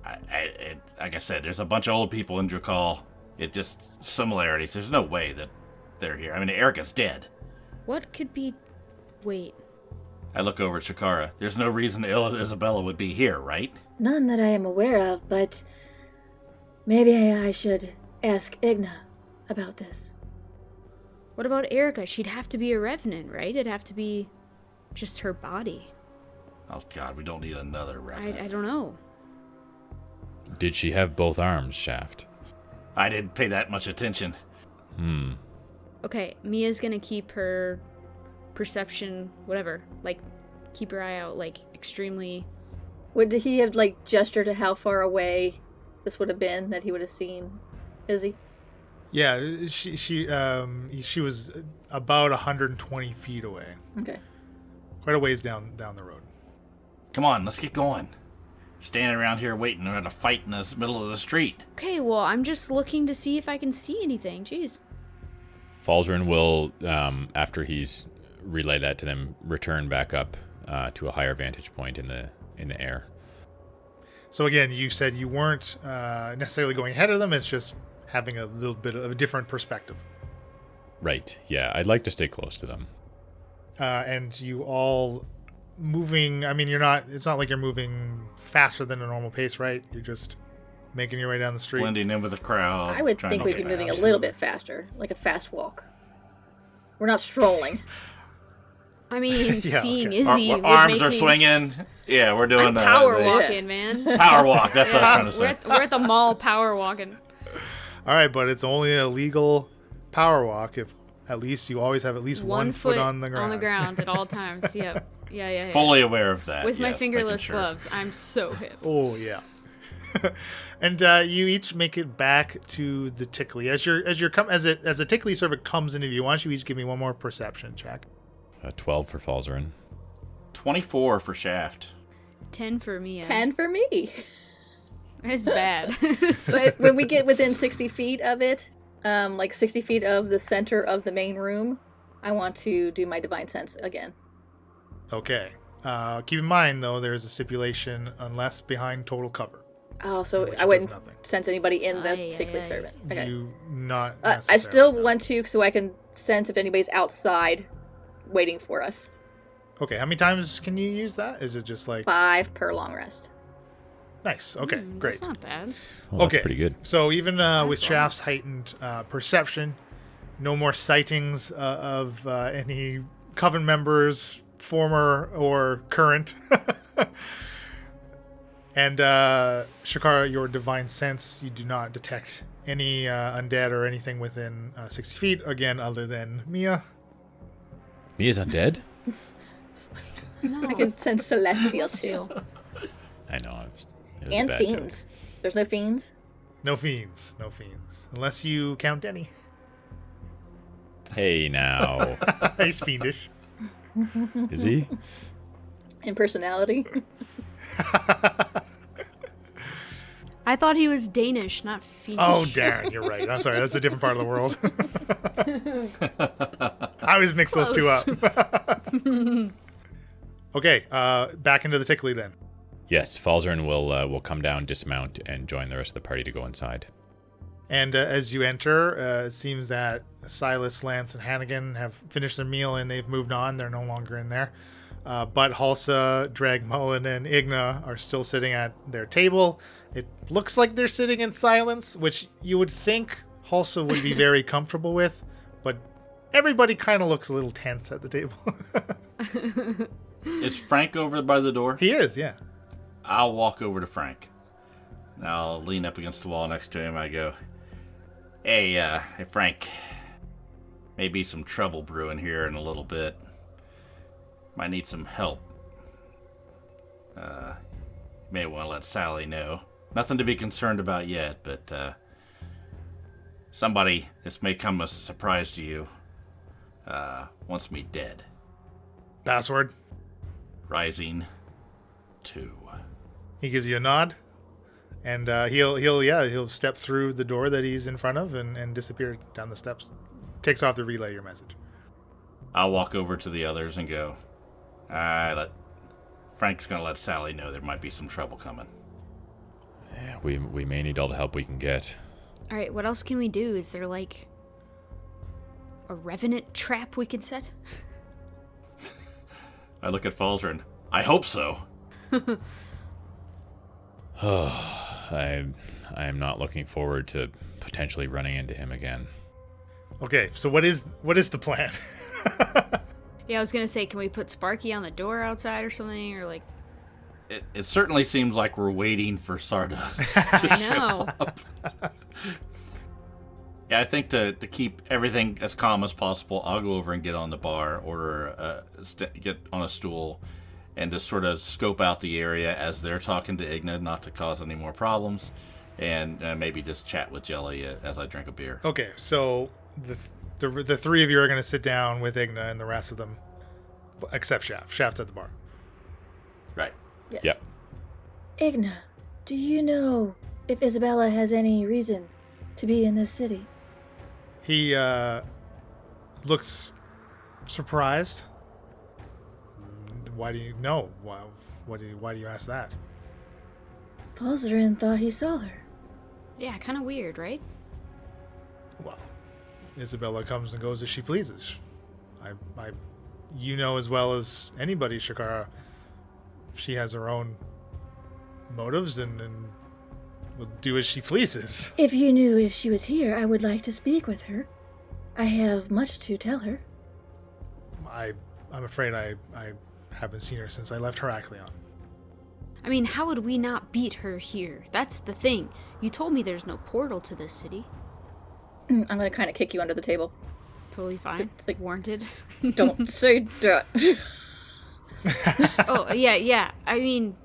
Like I said, there's a bunch of old people in Drakal. It just similarities. There's no way that they're here. I mean, Erica's dead. What could be... Wait. I look over at Shakara. There's no reason Isabella would be here, right? None that I am aware of, but maybe I should ask Igna about this. What about Erica? She'd have to be a revenant, right? It'd have to be just her body. Oh, God, we don't need another revenant. I don't know. Did she have both arms, Shaft? I didn't pay that much attention. Okay, Mia's gonna keep her perception, whatever. Like, keep her eye out, like, extremely... Would he have, like, gestured to how far away this would have been that he would have seen Izzy? Yeah, she was about 120 feet away. Okay. Quite a ways down the road. Come on, let's get going. Standing around here waiting. We're at a fight in the middle of the street. Okay, well, I'm just looking to see if I can see anything. Jeez. Falzarin will, after he's relayed that to them, return back up to a higher vantage point in the air. So again, you said you weren't necessarily going ahead of them. It's just having a little bit of a different perspective. Right, yeah. I'd like to stay close to them. And you all moving, I mean, it's not like you're moving faster than a normal pace, right? You're just making your way down the street. Blending in with the crowd. I would trying think to we'd be get moving a past. little bit faster, like a fast walk. We're not strolling. I mean, Yeah, seeing okay. Izzy Our would arms make are me... swinging. Yeah, we're doing I'm power the walking, man. power walk. That's what I was We're trying to say. we're at the mall power walking. All right, but it's only a legal power walk if at least you always have at least one foot on the ground. On the ground at all times. Yep. Yeah. Fully aware of that. With my yes, making fingerless sure. gloves. I'm so hip. Oh yeah. And you each make it back to the Tickly. As a Tickly servant comes into view, why don't you each give me one more perception check? 12 for Falzarin. 24 for Shaft. 10 for me. 10 for me. It's bad. But when we get within 60 feet of it, like 60 feet of the center of the main room, I want to do my Divine Sense again. Okay. Keep in mind though, there's a stipulation unless behind total cover. Oh, so Which I wouldn't does nothing. sense anybody in the Aye, Tickly aye, aye. Servant. Okay. You not. I necessarily, still no. want to, so I can sense if anybody's outside waiting for us. Okay, how many times can you use that? Is it just like 5 per long rest. Nice. Okay, great. That's not bad. Well, Okay. that's pretty good. So even with Nice. Shaft's heightened perception, no more sightings of any coven members, former or current. And Shakara, your divine sense, you do not detect any undead or anything within 60 feet, again, other than Mia. Mia's undead? No. I can sense celestial too. I know. It was a And bad joke. fiends. There's no fiends? No fiends. No fiends. Unless you count Denny. Hey, now. He's fiendish. Is he? In personality? I thought he was Danish, not Finnish. Oh, darn, you're right. I'm sorry, that's a different part of the world. I always mix those two up. Okay, back into the tickly then. Yes, Falzarin will come down, dismount, and join the rest of the party to go inside. And as you enter, it seems that Silas, Lance, and Hannigan have finished their meal and they've moved on. They're no longer in there. But Halsa, Drag Mullen, and Igna are still sitting at their table. It looks like they're sitting in silence, which you would think Halsa would be very comfortable with, but everybody kind of looks a little tense at the table. Is Frank over by the door? He is, yeah. I'll walk over to Frank. And I'll lean up against the wall next to him. I go, hey, Frank. Maybe some trouble brewing here in a little bit. Might need some help. May want to let Sally know. Nothing to be concerned about yet, but somebody, this may come as a surprise to you, wants me dead. Password. Rising 2. He gives you a nod, and he'll step through the door that he's in front of and disappear down the steps. Takes off to relay your message. I'll walk over to the others and go, Frank's gonna let Sally know there might be some trouble coming. Yeah, we may need all the help we can get. All right, what else can we do? Is there like a revenant trap we can set? I look at Falzarin. I hope so. I am not looking forward to potentially running into him again. Okay, so what is the plan? Yeah, I was gonna say, can we put Sparky on the door outside or something, or like? It certainly seems like we're waiting for Sardos. I know. Yeah, I think to keep everything as calm as possible, I'll go over and get on the bar, order get on a stool, and just sort of scope out the area as they're talking to Igna, not to cause any more problems, and maybe just chat with Jelly as I drink a beer. Okay, so the three of you are going to sit down with Igna and the rest of them, except Shaft. Shaft's at the bar. Right. Yes. Yep. Igna, do you know if Isabella has any reason to be in this city? He looks surprised. Why do you know? Why do you ask that? Falzarin thought he saw her. Yeah, kind of weird, right? Well, Isabella comes and goes as she pleases. You know as well as anybody, Shakara, she has her own motives and will do as she pleases. If you knew if she was here, I would like to speak with her. I have much to tell her. I'm afraid I haven't seen her since I left Heraklion. I mean, how would we not beat her here? That's the thing. You told me there's no portal to this city. I'm gonna kind of kick you under the table. Totally fine. It's like- Warranted. Don't say that. Oh, yeah. I mean,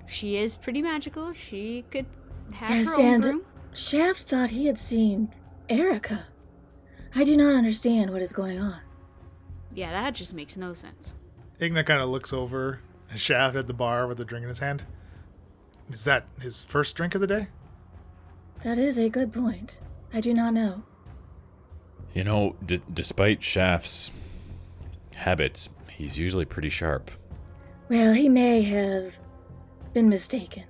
she is pretty magical. She could have Yes, her own and room. Shaft thought he had seen Erica. I do not understand what is going on. Yeah, that just makes no sense. Igna kind of looks over at Shaft at the bar with a drink in his hand. Is that his first drink of the day? That is a good point. I do not know. You know, despite Shaft's habits, he's usually pretty sharp. Well, he may have been mistaken.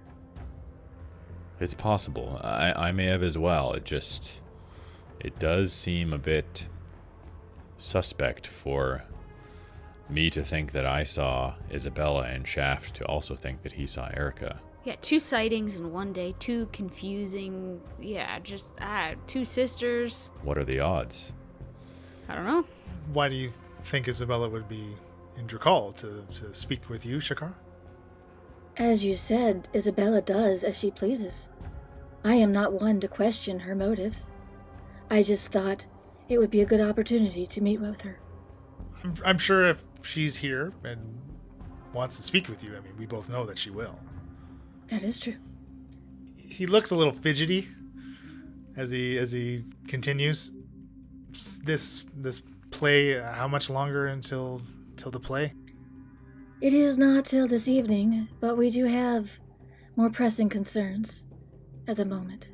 It's possible. I may have as well. It does seem a bit suspect for me to think that I saw Isabella and Shaft to also think that he saw Erica. Yeah, 2 sightings in one day, 2 confusing, just 2 sisters. What are the odds? I don't know. Why do you think Isabella would be in Drakal to speak with you, Shakara? As you said, Isabella does as she pleases. I am not one to question her motives. I just thought it would be a good opportunity to meet with her. I'm sure if she's here and wants to speak with you, I mean, we both know that she will. That is true. He looks a little fidgety as he continues. This play, how much longer until the play? It is not till this evening, but we do have more pressing concerns at the moment.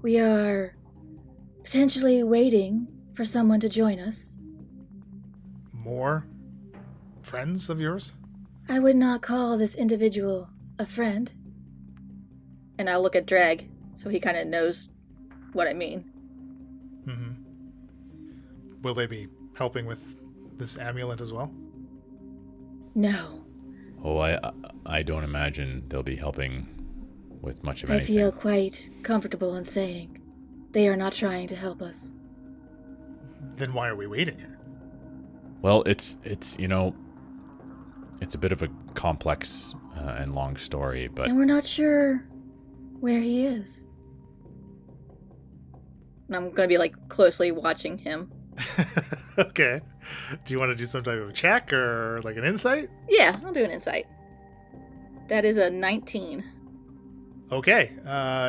We are potentially waiting for someone to join us. More friends of yours? I would not call this individual a friend. And I'll look at Dreg, so he kind of knows what I mean. Mm-hmm. Will they be helping with this amulet as well? No. Oh, I don't imagine they'll be helping with much of I anything. feel quite comfortable in saying they are not trying to help us. Then why are we waiting here? Well, it's it's a bit of a complex and long story, but And we're not sure where he is. And I'm going to be closely watching him. Okay. Do you want to do some type of check or an insight? Yeah, I'll do an insight. That is a 19. Okay.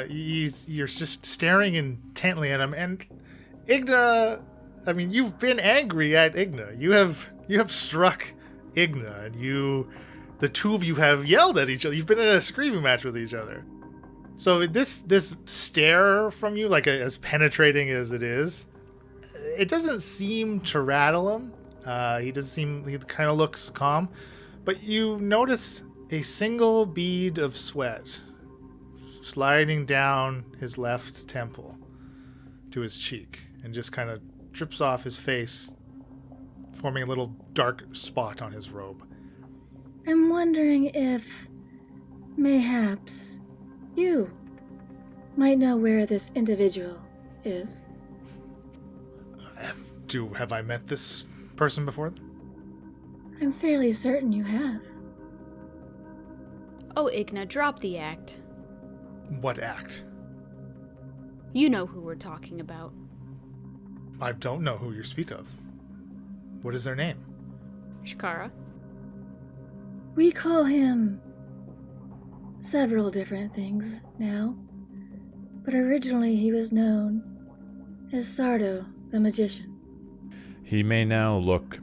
You're just staring intently at him, and Igna. I mean, you've been angry at Igna. You have struck Igna, and the two of you have yelled at each other. You've been in a screaming match with each other. So this stare from you, as penetrating as it is, it doesn't seem to rattle him. He kind of looks calm, but you notice a single bead of sweat sliding down his left temple to his cheek and just kind of drips off his face, forming a little dark spot on his robe. I'm wondering if mayhaps you might know where this individual is. Have I met this person before? I'm fairly certain you have. Oh, Igna, drop the act. What act? You know who we're talking about. I don't know who you speak of. What is their name? Shakara. We call him several different things now, but originally he was known as Sardo the Magician. he may now look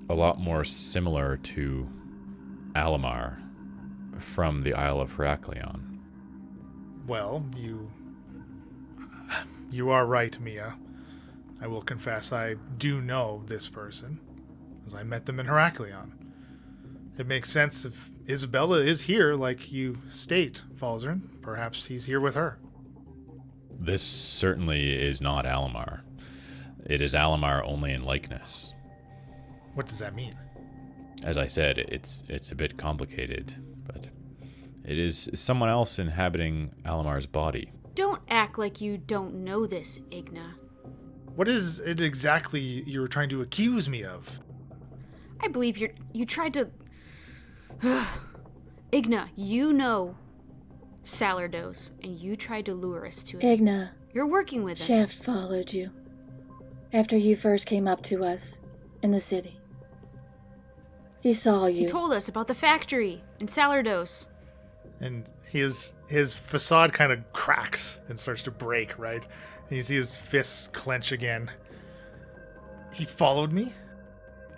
a lot more similar to Alamar from the Isle of Heraklion. Well, you are right, Mia. I will confess I do know this person, as I met them in Heraklion. It makes sense if Isabella is here, like you state, Falzarin. Perhaps he's here with her. This certainly is not Alamar. It is Alamar only in likeness. What does that mean? As I said, it's a bit complicated, but it is someone else inhabiting Alamar's body. Don't act like you don't know this, Igna. What is it exactly you're trying to accuse me of? I believe you tried to... Igna, you know Sardos, and you tried to lure us to it. Igna, You're working with him. Shaft followed you after you first came up to us in the city. He saw you. He told us about the factory in Sardos. And his facade kind of cracks and starts to break, right? And you see his fists clench again. He followed me?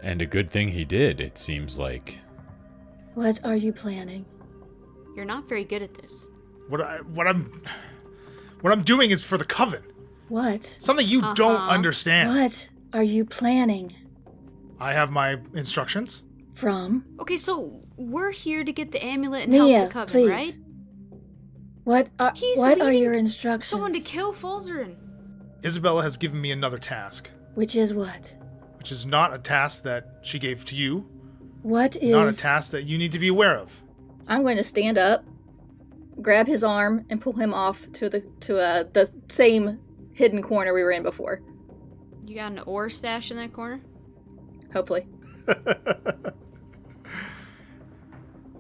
And a good thing he did, it seems like. What are you planning? You're not very good at this. What I'm doing is for the coven. What? Something you don't understand. What are you planning? I have my instructions. From? Okay, so we're here to get the amulet and Mia, help the coven, please. right? What are He's what are leading your instructions? Someone to kill Falzarin. Isabella has given me another task, Which is what? which is not a task that she gave to you, What is not a task that you need to be aware of. I'm going to stand up, grab his arm, and pull him off to the same hidden corner we were in before. You got an ore stash in that corner? Hopefully.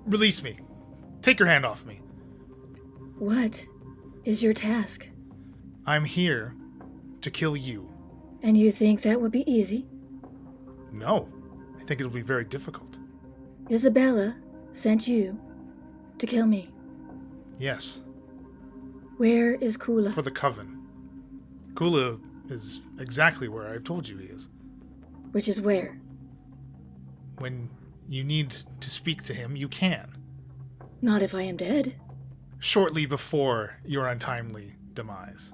Release me. Take your hand off me. What is your task? I'm here to kill you. And you think that would be easy? No, I think it'll be very difficult. Isabella sent you to kill me. Yes, Where is Kula? for the Coven. Kula is exactly where I've told you he is. Which is where? When you need to speak to him, you can. Not if I am dead. Shortly before your untimely demise.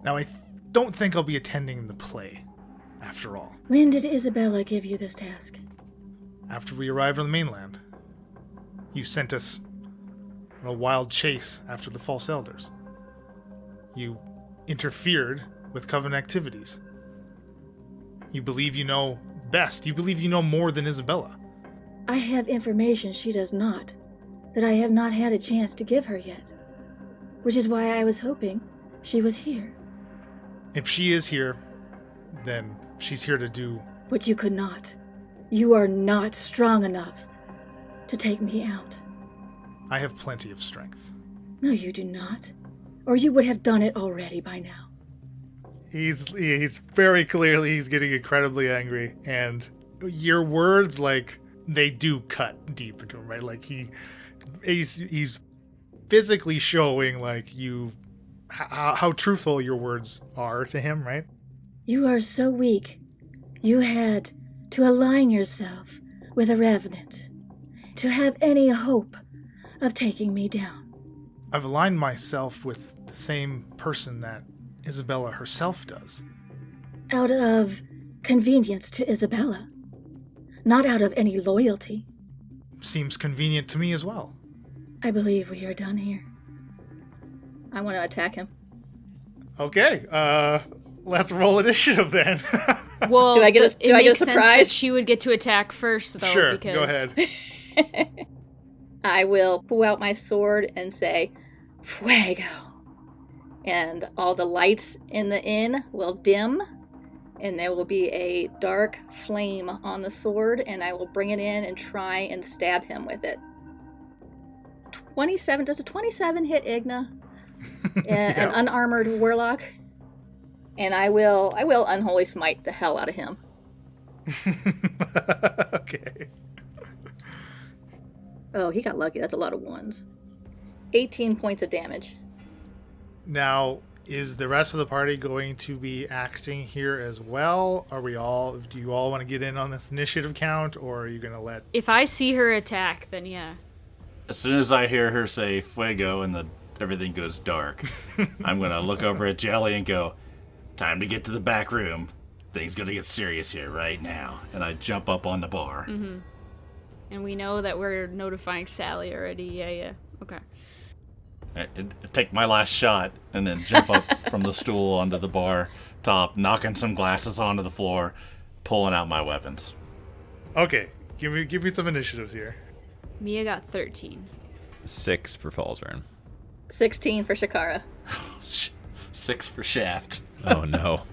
Now, I don't think I'll be attending the play, after all. When did Isabella give you this task? After we arrived on the mainland, you sent us on a wild chase after the false elders. You interfered with Coven activities. You believe you know best. You believe you know more than Isabella. I have information she does not, that I have not had a chance to give her yet. Which is why I was hoping she was here. If she is here, then she's here to do... But you could not. You are not strong enough to take me out. I have plenty of strength. No, you do not. Or you would have done it already by now. He's very clearly, he's getting incredibly angry, and your words, like, they do cut deep into him, right? Like, he's physically showing, like, how truthful your words are to him, right? You are so weak. You had to align yourself with a revenant to have any hope of taking me down. I've aligned myself with the same person that Isabella herself does. Out of convenience to Isabella. Not out of any loyalty. Seems convenient to me as well. I believe we are done here. I want to attack him. Okay, let's roll initiative then. Well, Do I get a it makes surprise? sense that she would get to attack first, though. Sure, because go ahead. I will pull out my sword and say, Fuego. And all the lights in the inn will dim, and there will be a dark flame on the sword, and I will bring it in and try and stab him with it. 27. Does a 27 hit Igna? An unarmored warlock? And I will unholy smite the hell out of him. Okay. Oh, he got lucky. That's a lot of ones. 18 points of damage. Now, is the rest of the party going to be acting here as well? Do you all want to get in on this initiative count, or are you going to let... if I see her attack, then yeah. As soon as I hear her say fuego and everything goes dark, I'm going to look over at Jelly and go, time to get to the back room. Things going to get serious here right now. And I jump up on the bar. Mm-hmm. And we know that we're notifying Sally already. Yeah. Okay. I take my last shot and then jump up from the stool onto the bar top, knocking some glasses onto the floor, pulling out my weapons. Okay, give me some initiatives here. Mia got 13. 6 for Falzern. 16 for Shakara. 6 for Shaft. Oh no.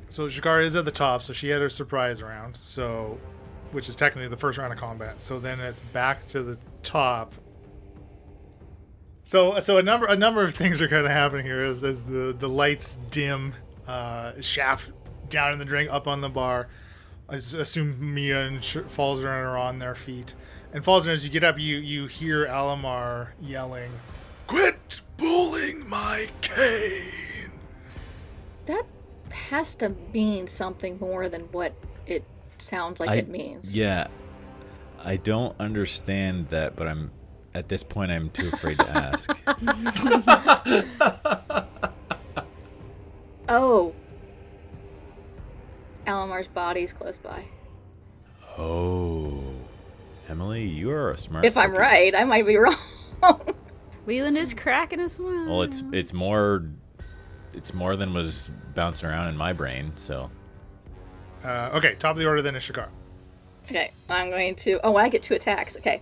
So Shakara is at the top, so she had her surprise round, which is technically the first round of combat. So then it's back to the top. So a number of things are kind of happening here as the lights dim. Shaft down in the drink, up on the bar. I assume Mia and Falzern are on their feet. And Falzern, as you get up, you hear Alamar yelling, Quit pulling my cane! That has to mean something more than what it sounds like it means. Yeah. I don't understand that, but at this point I'm too afraid to ask. Oh. Alamar's body's close by. Oh. Emily, you are a smart If I'm cookie. right, I might be wrong. Wheeland is cracking a smile. Well, it's more than was bouncing around in my brain, so. okay, top of the order then is Shakara. Okay, I'm going to... Oh, I get 2 attacks. Okay.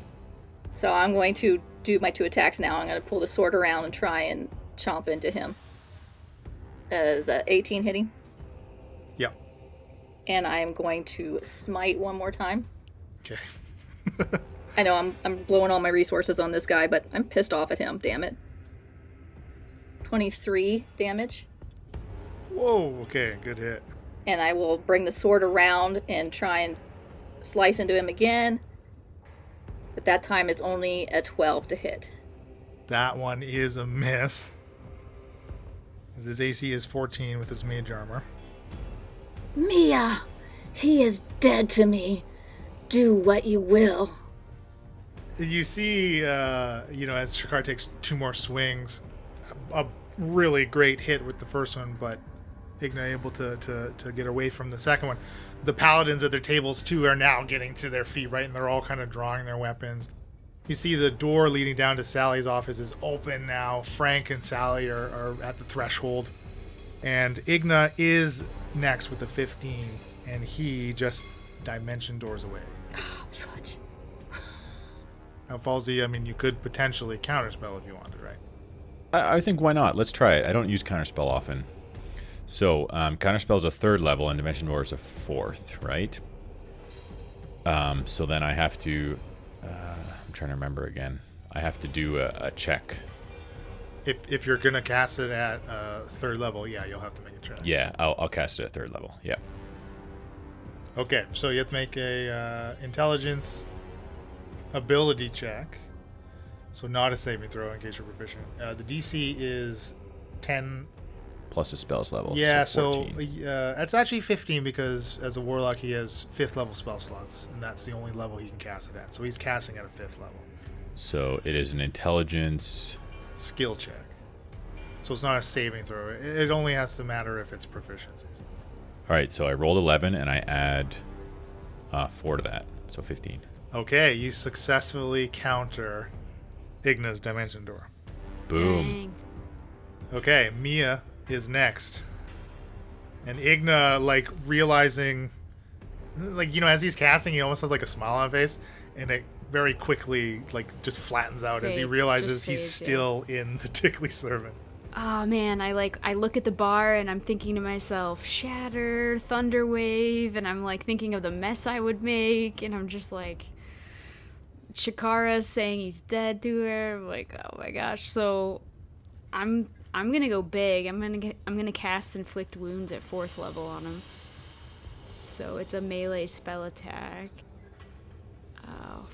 So I'm going to do my 2 attacks now. I'm going to pull the sword around and try and chomp into him. Is 18 hitting? Yep. And I'm going to smite one more time. Okay. I know I'm blowing all my resources on this guy, but I'm pissed off at him, damn it. 23 damage. Whoa, okay, good hit. And I will bring the sword around and try and slice into him again. But that time it's only a 12 to hit. That one is a miss. As his AC is 14 with his mage armor. Mia, he is dead to me. Do what you will. You see, as Shakar takes 2 more swings, a really great hit with the first one, but Igna able to get away from the second one. The paladins at their tables, too, are now getting to their feet, right? And they're all kind of drawing their weapons. You see the door leading down to Sally's office is open now. Frank and Sally are at the threshold. And Igna is next with a 15, and he just dimension doors away. Oh, fudge. Now, Falsey, I mean, you could potentially counterspell if you wanted, right? I think why not? Let's try it. I don't use Counterspell often. So, Counterspell is a 3rd level and Dimension Door is a 4th, right? So then I have to... I'm trying to remember again. I have to do a check. If you're going to cast it at 3rd level, yeah, you'll have to make a check. Yeah, I'll cast it at 3rd level, yeah. Okay, so you have to make a intelligence ability check. So not a saving throw in case you're proficient. The DC is 10. Plus the spell's level. Yeah, so so 14. it's actually 15 because as a warlock he has 5th level spell slots, and that's the only level he can cast it at. So he's casting at a 5th level. So it is an intelligence... Skill check. So it's not a saving throw. It only has to matter if it's proficiencies. All right, so I rolled 11 and I add 4 to that, so 15. Okay, you successfully counter Igna's Dimension Door. Boom. Dang. Okay, Mia is next. And Igna, realizing, as he's casting, he almost has, a smile on his face. And it very quickly, just flattens out as he Fades, realizes just he's fades, still in the Tickly Servant. Oh man, I look at the bar and I'm thinking to myself, Shatter, Thunderwave, and I'm thinking of the mess I would make, and I'm just Chikara saying he's dead to her. I'm oh my gosh. So I'm gonna go big. I'm gonna cast Inflict Wounds at 4th level on him. So it's a melee spell attack. Oh,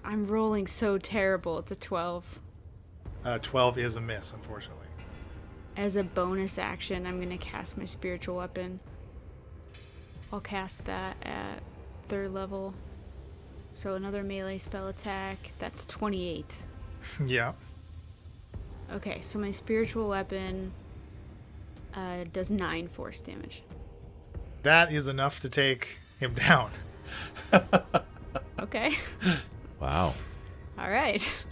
I'm rolling so terrible. It's a 12. 12 is a miss, unfortunately. As a bonus action, I'm gonna cast my spiritual weapon. I'll cast that at 3rd level. So another melee spell attack. That's 28. Yeah. Okay, so my spiritual weapon does 9 force damage. That is enough to take him down. Okay. Wow. All right.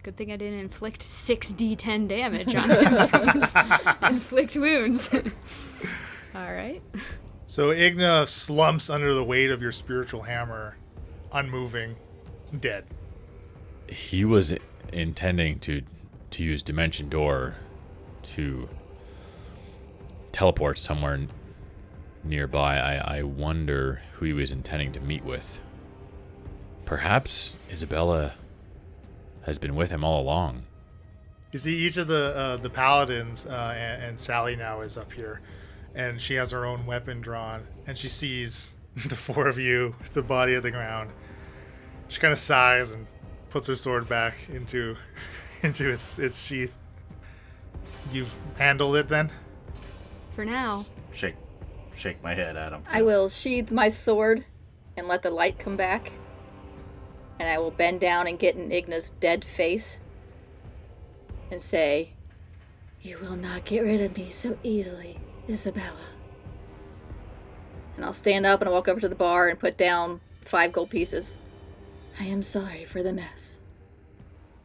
Good thing I didn't inflict 6d10 damage on him from inflict wounds. All right. So Igna slumps under the weight of your spiritual hammer, unmoving, dead. He was intending to use Dimension Door to teleport somewhere nearby. I wonder who he was intending to meet with. Perhaps Isabella has been with him all along. You see, each of the paladins and Sally now is up here, and she has her own weapon drawn, and she sees the 4 of you with the body of the ground. She kind of sighs and puts her sword back into its sheath. You've handled it then? For now. Shake my head at him. I will sheathe my sword and let the light come back. And I will bend down and get in Igna's dead face and say, You will not get rid of me so easily, Isabella. and I'll stand up and I'll walk over to the bar and put down 5 gold pieces. I am sorry for the mess.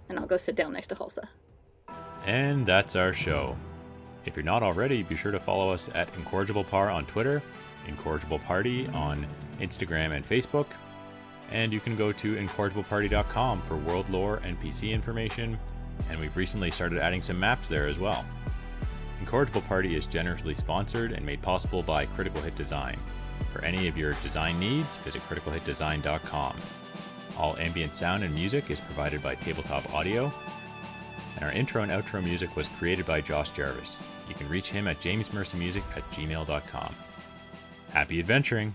And I'll go sit down next to Hulsa. And that's our show. If you're not already, be sure to follow us at Incorrigible Par on Twitter, Incorrigible Party on Instagram and Facebook. And you can go to incorrigibleparty.com for world lore and PC information, and we've recently started adding some maps there as well. Incorrigible Party is generously sponsored and made possible by Critical Hit Design. For any of your design needs, visit criticalhitdesign.com. All ambient sound and music is provided by Tabletop Audio, and our intro and outro music was created by Josh Jarvis. You can reach him at jamesmercymusic@gmail.com. Happy adventuring!